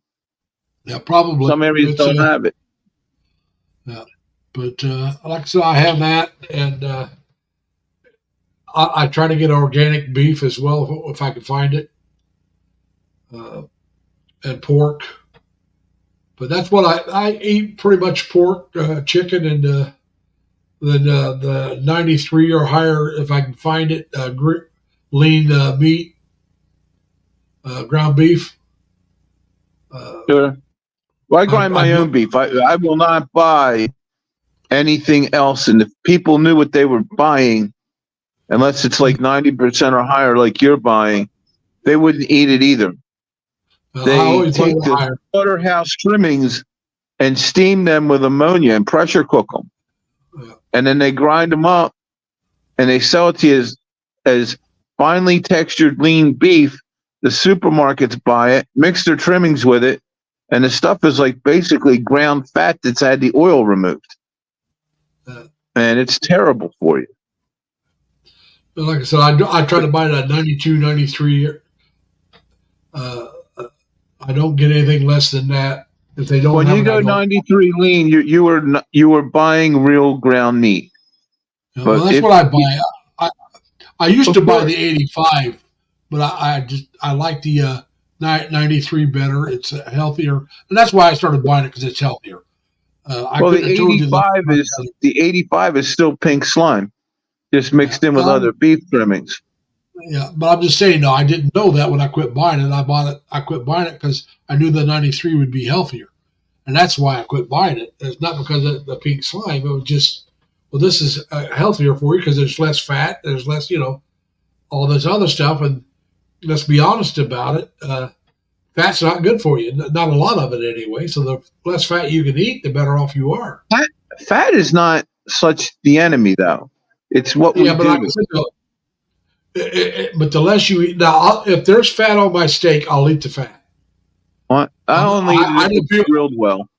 Yeah, probably. Some areas It's don't have it. yeah. But like I said, I have that, and I try to get organic beef as well if I can find it, and pork. But that's what I eat pretty much pork, chicken, and then the 93 or higher if I can find it. Lean meat, ground beef. Sure. Well, I grind I my do. own beef. I will not buy anything else. And if people knew what they were buying, unless it's like 90% or higher, like you're buying, they wouldn't eat it either. I They always buy take the the higher. slaughterhouse trimmings and steam them with ammonia and pressure cook them. Yeah. And then they grind them up and they sell it to you as finely textured lean beef. The supermarkets buy it, mix their trimmings with it, and the stuff is like basically ground fat that's had the oil removed. And it's terrible for you. But like I said, I try to buy that 92, 93. I don't get anything less than that. If they don't When have you it, go I don't. 93 lean, you were buying real ground meat. Well, But that's if what I buy. I used to buy before the 85, but I like the 93 better. It's healthier, and that's why I started buying it because it's healthier. I well, couldn't have told you that. the 85 is still pink slime, just Yeah, mixed in with other beef trimmings. yeah, but I'm just saying. No, I didn't know that when I quit buying it. I bought it. I quit buying it because I knew the 93 would be healthier, and that's why I quit buying it. It's not because of the pink slime. It was just, well, this is healthier for you because there's less fat. There's less, all this other stuff. And let's be honest about it. Fat's not good for you. Not a lot of it anyway. So the less fat you can eat, the better off you are. Fat is not such the enemy, though. It's what we Yeah, but like do. I said, but the less you eat, now if there's fat on my steak, I'll eat the fat. What? I only eat I it if don't it's feel, grilled well.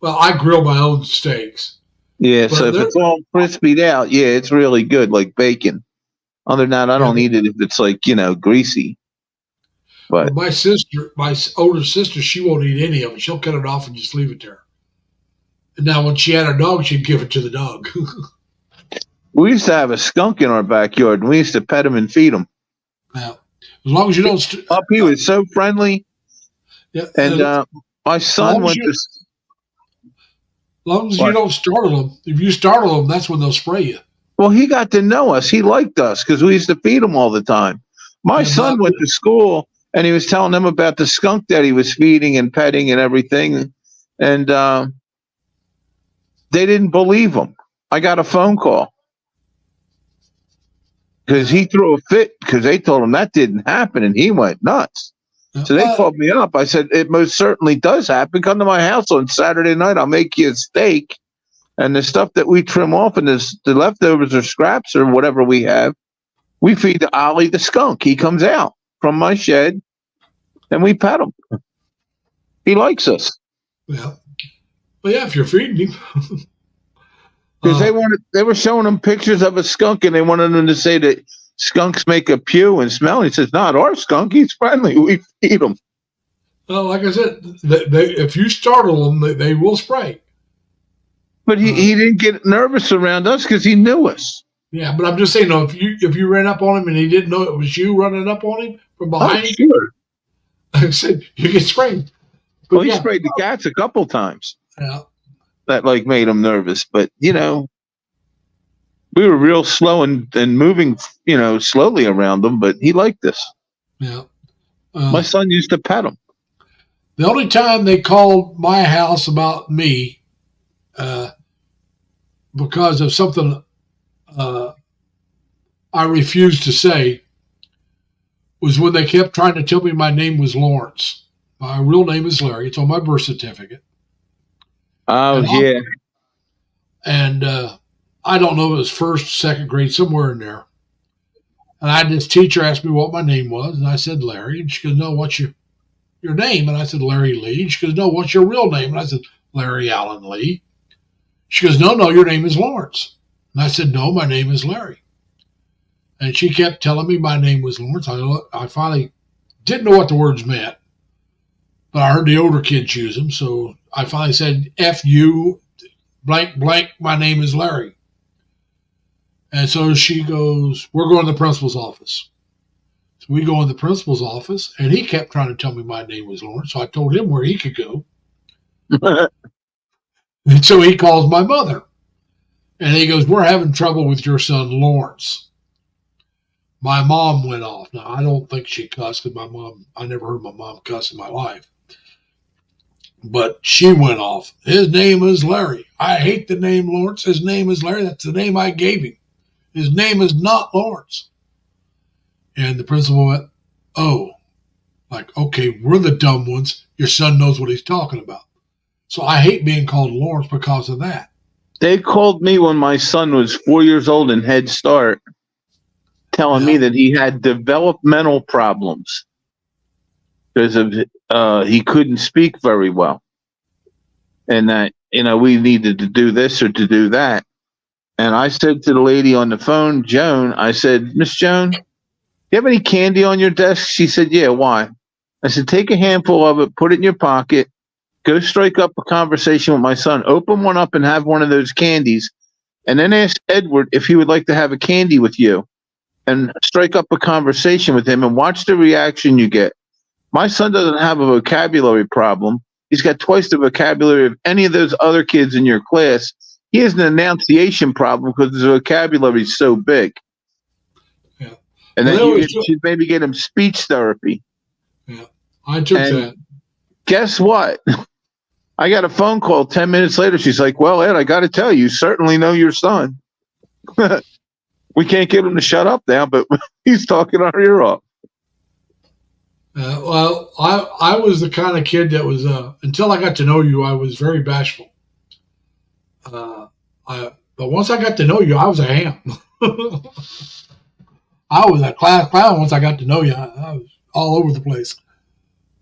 well, I grill my own steaks. Yeah, so But if there, it's all crispied out, yeah, it's really good, like bacon. Other than that, I yeah, don't eat it if it's like, greasy. but But my older sister, she won't eat any of it. She'll cut it off and just leave it there. And now when she had her dog, she'd give it to the dog. we used to have a skunk in our backyard, and we used to pet him and feed him. Now, as long as you don't, Up, he was so friendly. yeah, And my as son long as went you, to. as long as you What? don't startle them. If you startle them, that's when they'll spray you. Well, he got to know us. He liked us because we used to feed him all the time. My Yeah, son went to school, and he was telling them about the skunk that he was feeding and petting and everything. And they didn't believe him. I got a phone call because he threw a fit because they told him that didn't happen, and he went nuts. So they called me up. I said, it most certainly does happen. Come to my house on Saturday night. I'll make you a steak. And the stuff that we trim off and the leftovers or scraps or whatever we have, we feed to Ollie the skunk. He comes out from my shed and we pet him. He likes us. yeah, but yeah, if you're feeding him, Because they were showing him pictures of a skunk and they wanted him to say that skunks make a pew and smell. He says, not our skunk. He's friendly. We feed him. well, like I said, if you startle them, they will spray. But he didn't get nervous around us because he knew us. Yeah, but I'm just saying, though, if you ran up on him and he didn't know it was you running up on him from behind, Sure. I said you get sprayed. But Well, he sprayed the cats a couple times. Yeah. That made him nervous. But we were real slow and moving, slowly around him. But he liked us. Yeah. My son used to pet him. The only time they called my house about me, because of something I refused to say, was when they kept trying to tell me my name was Lawrence. My real name is Larry. It's on my birth certificate. Oh, yeah. And I don't know if it was first, second grade, somewhere in there. And I had this teacher ask me what my name was, and I said Larry. And she goes, no, what's your name? And I said, Larry Lee. And she goes, no, what's your real name? And I said, Larry Allen Lee. She goes, no, your name is Lawrence. And I said, no, my name is Larry. And she kept telling me my name was Lawrence. I finally didn't know what the words meant, but I heard the older kids use them. So I finally said, F you, blank, blank, my name is Larry. And so she goes, we're going to the principal's office. So we go in the principal's office, and he kept trying to tell me my name was Lawrence. So I told him where he could go. And so he calls my mother. And he goes, we're having trouble with your son, Lawrence. My mom went off. Now, I don't think she cussed because I never heard my mom cuss in my life. But she went off. His name is Larry. I hate the name Lawrence. His name is Larry. That's the name I gave him. His name is not Lawrence. And the principal went, oh, like, okay, we're the dumb ones. Your son knows what he's talking about. So I hate being called Lawrence because of that. They called me when my son was 4 years old in Head Start, telling me that he had developmental problems because of he couldn't speak very well, and that we needed to do this or to do that. And I said to the lady on the phone, Joan, I said, Miss Joan, you have any candy on your desk? She said, yeah. Why? I said, take a handful of it, put it in your pocket, go strike up a conversation with my son, open one up and have one of those candies, and then ask Edward if he would like to have a candy with you, and strike up a conversation with him and watch the reaction you get. My son doesn't have a vocabulary problem. He's got twice the vocabulary of any of those other kids in your class. He has an enunciation problem because his vocabulary is so big. Yeah. And then you should maybe get him speech therapy. Yeah, I took that. Guess what? I got a phone call 10 minutes later. She's like, well, Ed, I got to tell you, you certainly know your son. We can't get him to shut up now, but he's talking our ear off. Well, I was the kind of kid that was, until I got to know you, I was very bashful. But once I got to know you, I was a ham. I was a class clown once I got to know you. I was all over the place.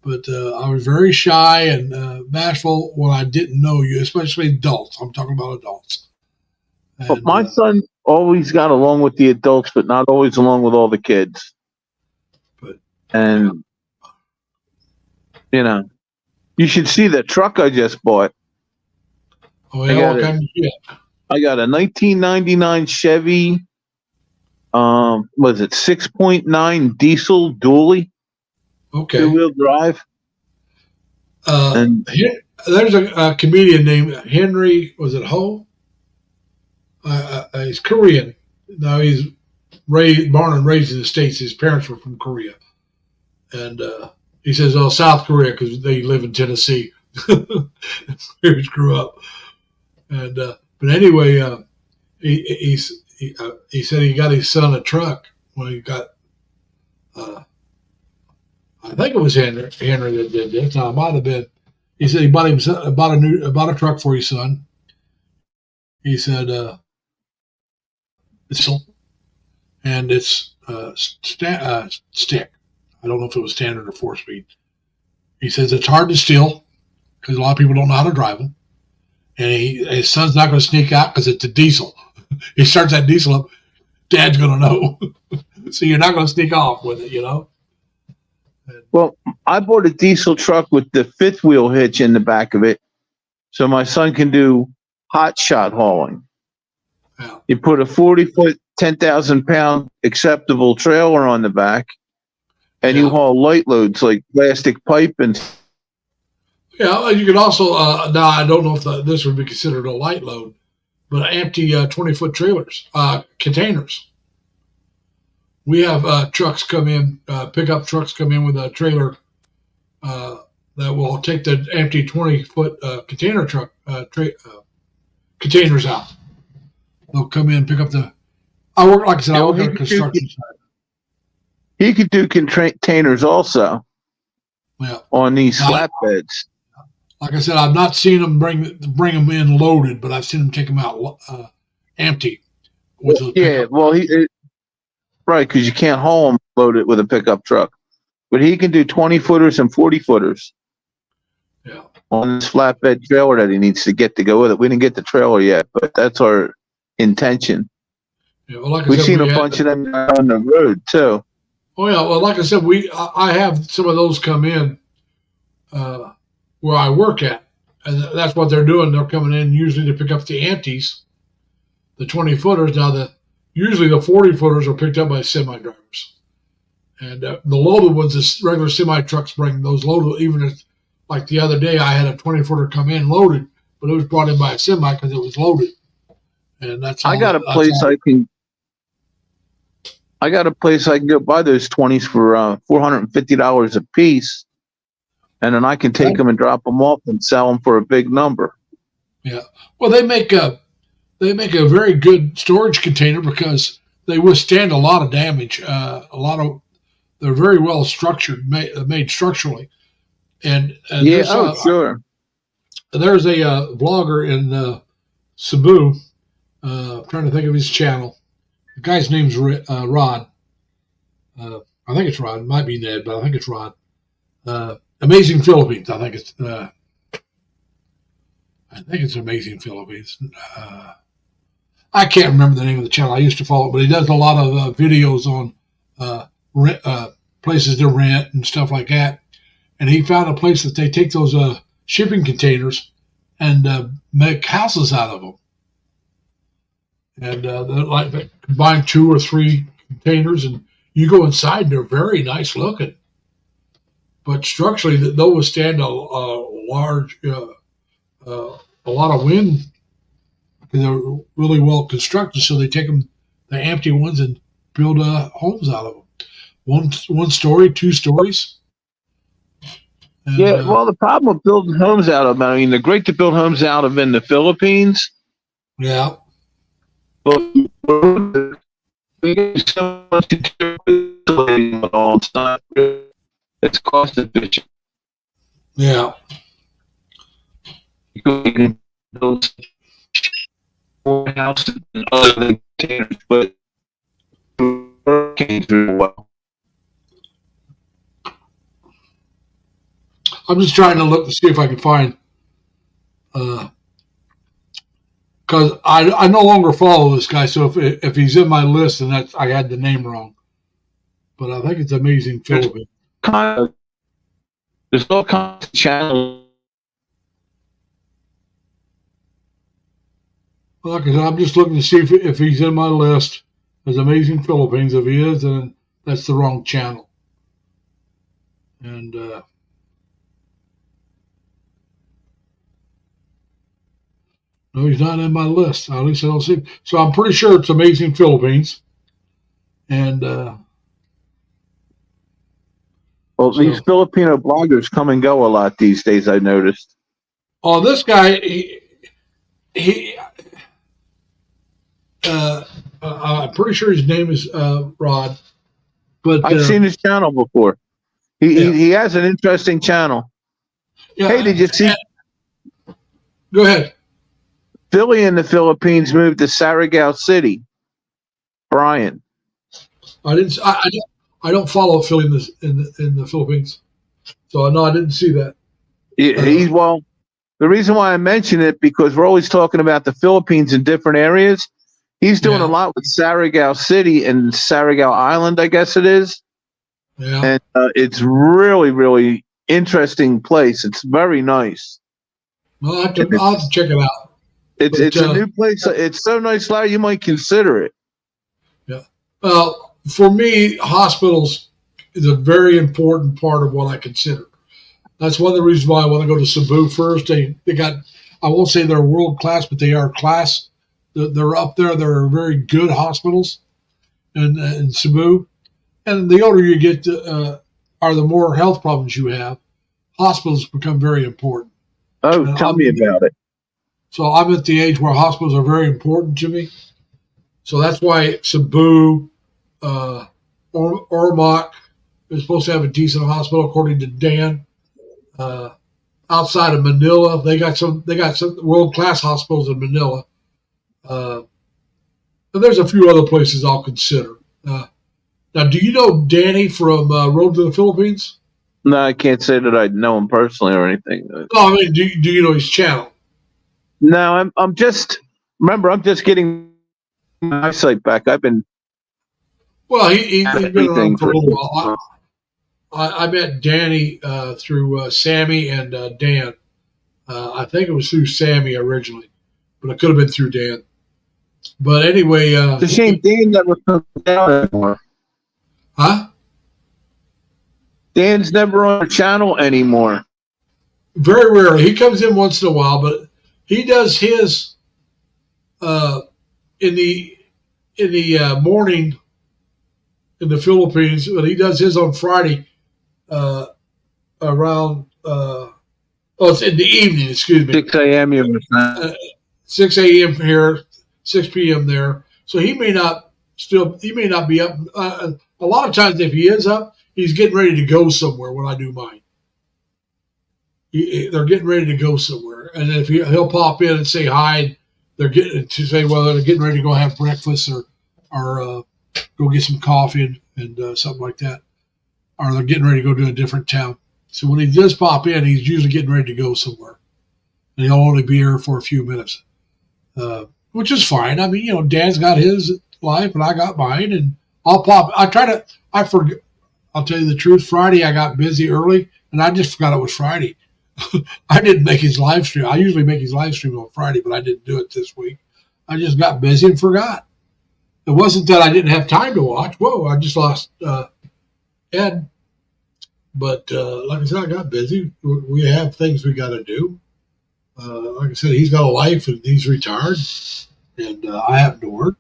But I was very shy and bashful when I didn't know you, especially adults. I'm talking about adults. But And, my son always got along with the adults, but not always along with all the kids. But And you know, you should see the truck I just bought. oh yeah, what kind of shit? I got a 1999 Chevy. Was it 6.9 diesel dually, Okay. 2-wheel drive? And There's a comedian named Henry. Was it Ho? He's Korean. Now he's born and raised in the States. His parents were from Korea, and he says, "Oh, South Korea," because they live in Tennessee. Where he grew up, and but anyway, he said he got his son a truck when he got. I think it was Henry that did this. Now it might have been. He said he bought a truck for his son. He said and it's stick. I don't know if it was standard or 4-speed. He says it's hard to steal because a lot of people don't know how to drive them, and his son's not going to sneak out because it's a diesel. He starts that diesel up, Dad's going to know, so you're not going to sneak off with it, you know. well, I bought a diesel truck with the 5th wheel hitch in the back of it, so my son can do hot shot hauling. Yeah. You put a 40-foot, 10,000-pound acceptable trailer on the back, and you haul light loads like plastic pipe and. Yeah, you could also now I don't know if this would be considered a light load, but empty 20-foot trailers, containers. We have trucks come in, pickup trucks come in with a trailer that will take the empty 20-foot container truck containers out. They'll come in and pick up the. I work like I said. I work on a construction site. He could do containers also. Yeah. On these flatbeds. Like I said, I've not seen them bring them in loaded, but I've seen them take them out empty. Right, because you can't haul them loaded with a pickup truck. But he can do 20-footers and 40-footers. Yeah. On this flatbed trailer that he needs to get to go with it. We didn't get the trailer yet, but that's our intention. Yeah, well, like I We've said, seen a bunch of them on the road too. Oh yeah, well, like I said, I have some of those come in where I work at, and that's what they're doing. They're coming in usually to pick up the empties, the 20-footers. Now usually the 40-footers are picked up by semi drivers, and the loaded ones, the regular semi trucks bring those loaded. Even if, like the other day, I had a 20-footer come in loaded, but it was brought in by a semi because it was loaded, and that's. I got a place I can go buy those 20s for $450 a piece, and then I can take them and drop them off and sell them for a big number. Yeah, well, they make a very good storage container because they withstand a lot of damage. They're very well structured, made structurally, and sure. There's a vlogger in Cebu. I'm trying to think of his channel. The guy's name's Rod. I think it's Rod. It might be Ned, but I think it's Rod. Amazing Philippines. I think it's Amazing Philippines. I can't remember the name of the channel. I used to follow it, but he does a lot of videos on places to rent and stuff like that. And he found a place that they take those shipping containers and make houses out of them. And they combine 2 or 3 containers, and you go inside, and they're very nice looking. But structurally, they'll withstand a lot of wind. They're really well constructed, so they take them, the empty ones, and build homes out of them. 1 story, 2 stories. And, well, the problem with building homes out of them, I mean, they're great to build homes out of in the Philippines. Yeah. But we get so much it's cost efficient. Yeah. You can build houses and other containers, but hurricanes really well. I'm just trying to look to see if I can find, because I no longer follow this guy. So if he's in my list, then I had the name wrong. But I think it's Amazing Philippines. There's all kinds of channels. Like I said, I'm just looking to see if he's in my list as Amazing Philippines. If he is, then that's the wrong channel. And no, he's not in my list. At least I don't see him. So I'm pretty sure it's Amazing Philippines. And Well, these Filipino bloggers come and go a lot these days, I've noticed. oh, this guy, I'm pretty sure his name is Rod. But I've seen his channel before. He has an interesting channel. Yeah, Hey, did you see? Go ahead. Philly in the Philippines moved to Saragao City. Brian. I didn't. I don't follow Philly in the Philippines, so no, I didn't see that. Well, the reason why I mention it because we're always talking about the Philippines in different areas. He's doing a lot with Saragao City and Saragao Island, I guess it is. Yeah. And it's really, really interesting place. It's very nice. Well, I'll have to check it out. It's a new place. It's so nice, Larry, you might consider it. Yeah. Well, for me, hospitals is a very important part of what I consider. That's one of the reasons why I want to go to Cebu first. They got, I won't say they're world class, but they are class. They're up there. They're very good hospitals in Cebu. And the older you get, are the more health problems you have. Hospitals become very important. Oh, tell me about it. So I'm at the age where hospitals are very important to me. So that's why Cebu, Ormoc is supposed to have a decent hospital, according to Dan. Outside of Manila, they got some world class hospitals in Manila. And there's a few other places I'll consider. Now, do you know Danny from Road to the Philippines? No, I can't say that I know him personally or anything. No, I mean, do you know his channel? No, I'm just getting my eyesight back. I've been He's been around for a little while. I met Danny through Sammy and Dan. I think it was through Sammy originally, but it could have been through Dan. But anyway, it's a shame Dan never comes down anymore. Huh? Dan's never on the channel anymore. Very rarely. He comes in once in a while, but he does his in the morning in the Philippines, but he does his on Friday around it's in the evening, excuse me. 6 a.m. 6 a.m. here, 6 p.m. there. So he may not be up. A lot of times if he is up, he's getting ready to go somewhere when I do mine. They're getting ready to go somewhere. And if he'll pop in and say hi, they're getting ready to go have breakfast or go get some coffee and something like that. Or they're getting ready to go to a different town. So when he does pop in, he's usually getting ready to go somewhere. And he'll only be here for a few minutes, which is fine. I mean, Dan's got his life and I got mine. And I'll pop. I forget. I'll tell you the truth. Friday, I got busy early and I just forgot it was Friday. I didn't make his live stream. I usually make his live stream on Friday, but I didn't do it this week. I just got busy and forgot. It wasn't that I didn't have time to watch. Whoa, I just lost Ed. But like I said, I got busy. We have things we got to do. Like I said, he's got a life and he's retired. And I happen to work.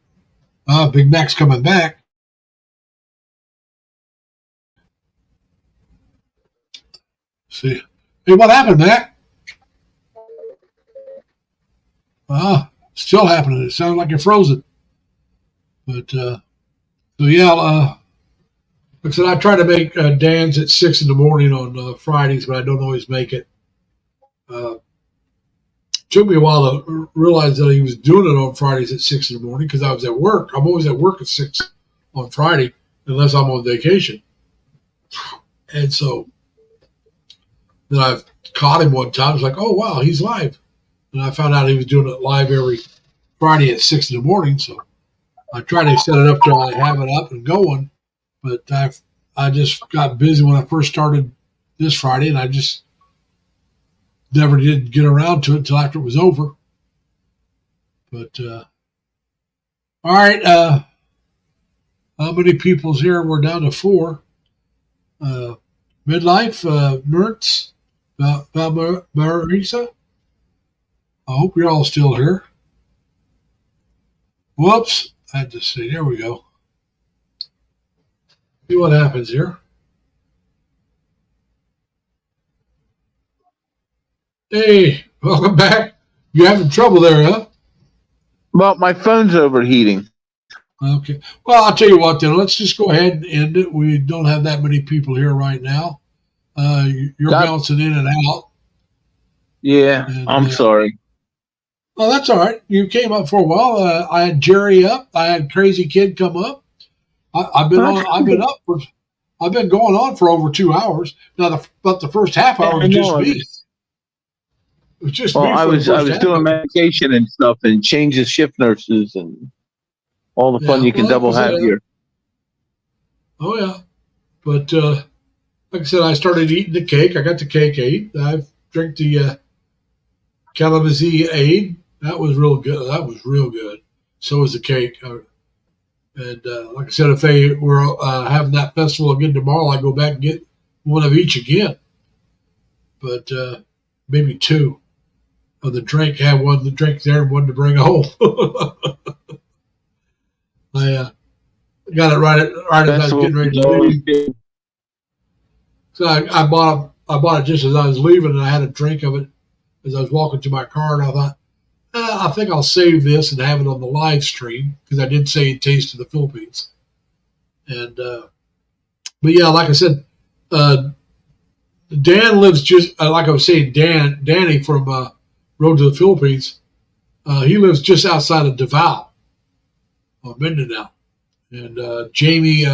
Big Mac's coming back. See. Hey, what happened, Mac? Still happening. It sounds like you're frozen. But, so yeah, like I said, I try to make Dan's at 6 in the morning on Fridays, but I don't always make it. Took me a while to realize that he was doing it on Fridays at 6 in the morning because I was at work. I'm always at work at 6 on Friday, unless I'm on vacation. And so Then I've caught him one time. It's like, oh wow, he's live. And I found out he was doing it live every Friday at 6 in the morning. So I tried to set it up till I have it up and going. But I just got busy when I first started this Friday, and I just never did get around to it until after it was over. But all right, how many people's here? We're down to 4. Midlife, Mertz, Marisa. I hope you're all still here. Whoops, I had to see. There we go. See what happens here. Hey, welcome back. You having trouble there, huh? Well, my phone's overheating. Okay. Well, I'll tell you what then. Let's just go ahead and end it. We don't have that many people here right now. You're bouncing in and out. Yeah, And, I'm sorry. Well, that's all right. You came up for a while. I had Jerry up. I had Crazy Kid come up. I've been going on for over 2 hours now. But the first half hour was just me. It was just me. I was doing medication and stuff, and changes shift nurses and all the fun you can double have here. Oh yeah, but like I said, I started eating the cake. I got the cake ate. I've drank the Kalamazoo aid. That was real good. That was real good. So was the cake. And like I said, if they were having that festival again tomorrow, I'd go back and get one of each again. But maybe 2 of the drink. Have one the drink there and one to bring home. I got it right as I was getting ready to leave. So I bought it just as I was leaving, and I had a drink of it as I was walking to my car, and I thought, I think I'll save this and have it on the live stream, because I did say it tasted the Philippines. And but yeah, like I said, Dan lives just like I was saying. Danny from Road to the Philippines, he lives just outside of Davao, Mindanao. And Jamie,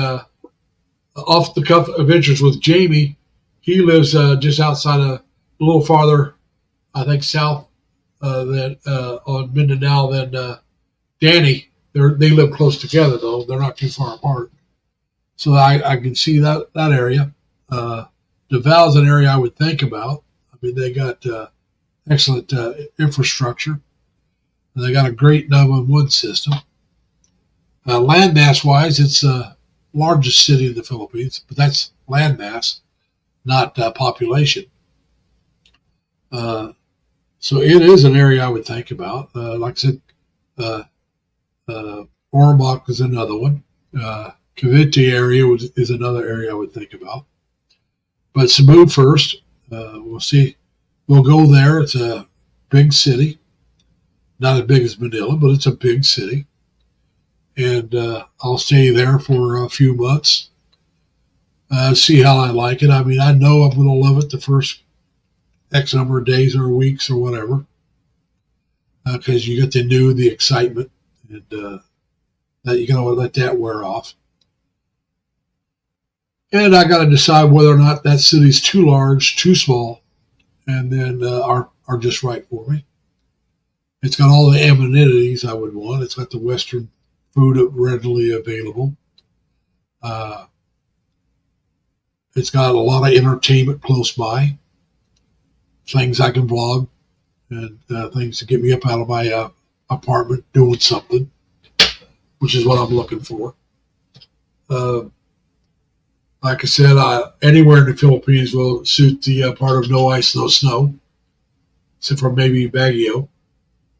off the cuff adventures with Jamie, he lives just outside of a little farther, I think, south on Mindanao than Danny. They live close together, though. They're not too far apart. So I can see that area. Davao is an area I would think about. I mean, they got excellent infrastructure. And they got a great 911 system. Landmass wise, it's the largest city in the Philippines, but that's landmass, not population. So it is an area I would think about. Like I said, Ormoc is another one. Cavite area is another area I would think about. But Cebu first. We'll see. We'll go there. It's a big city. Not as big as Manila, but it's a big city. And I'll stay there for a few months. See how I like it. I mean, I know I'm going to love it the first X number of days or weeks or whatever, because you get the excitement, and that you got to let that wear off. And I got to decide whether or not that city's too large, too small, and then are just right for me. It's got all the amenities I would want. It's got the Western food readily available. It's got a lot of entertainment close by. Things I can vlog, and things to get me up out of my apartment doing something, which is what I'm looking for. Like I said, anywhere in the Philippines will suit the part of no ice, no snow, except for maybe Baguio,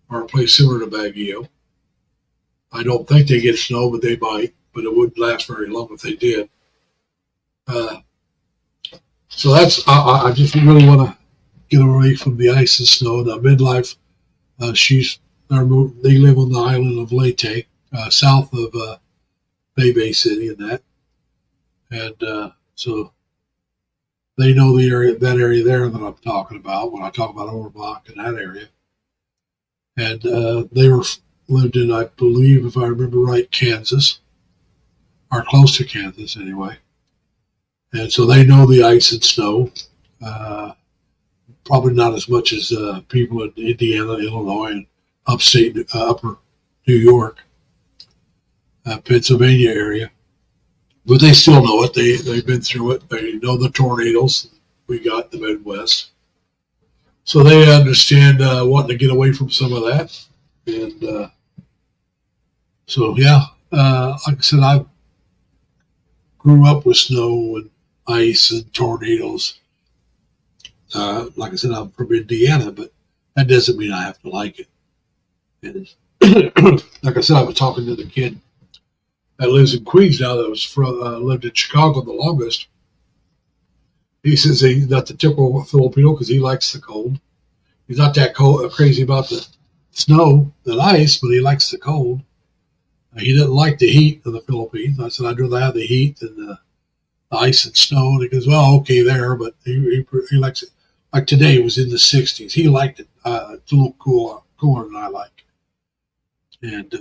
or a place similar to Baguio. I don't think they get snow, but they might, but it wouldn't last very long if they did. So I just really want to get away from the ice and snow. Now, Midlife, they live on the island of Leyte, south of Bay City and that. And so they know that area there that I'm talking about when I talk about Orbach and that area. And they lived in, I believe, if I remember right, Kansas, or close to Kansas anyway. And so they know the ice and snow. probably not as much as people in Indiana, Illinois, and upstate, upper New York, Pennsylvania area. But they still know it. They've been through it. They know the tornadoes we got in the Midwest. So they understand wanting to get away from some of that. And so, yeah, like I said, I grew up with snow and ice and tornadoes. Like I said, I'm from Indiana, but that doesn't mean I have to like it. And like I said, I was talking to the kid that lives in Queens now that was lived in Chicago the longest. He says he's not the typical Filipino because he likes the cold. He's not that crazy about the snow and ice, but he likes the cold. He didn't like the heat of the Philippines. I said, I'd rather have the heat than the ice and snow. And he goes, well, okay there, but he likes it. Like today, it was in the 60s. He liked it. It's a little cooler than I like. And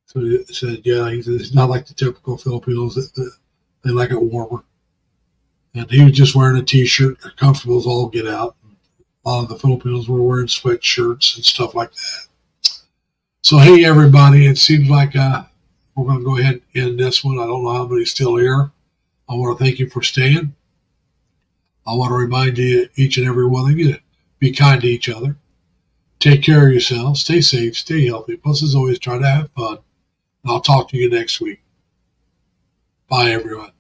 so he said, yeah, he says, it's not like the typical Filipinos. They like it warmer. And he was just wearing a T-shirt, comfortable as all get out. A lot of the Filipinos were wearing sweatshirts and stuff like that. So, hey, everybody, it seems like we're going to go ahead and end this one. I don't know how many's still here. I want to thank you for staying. I want to remind you, each and every one of you, to be kind to each other. Take care of yourselves. Stay safe. Stay healthy. Plus, as always, try to have fun. And I'll talk to you next week. Bye, everyone.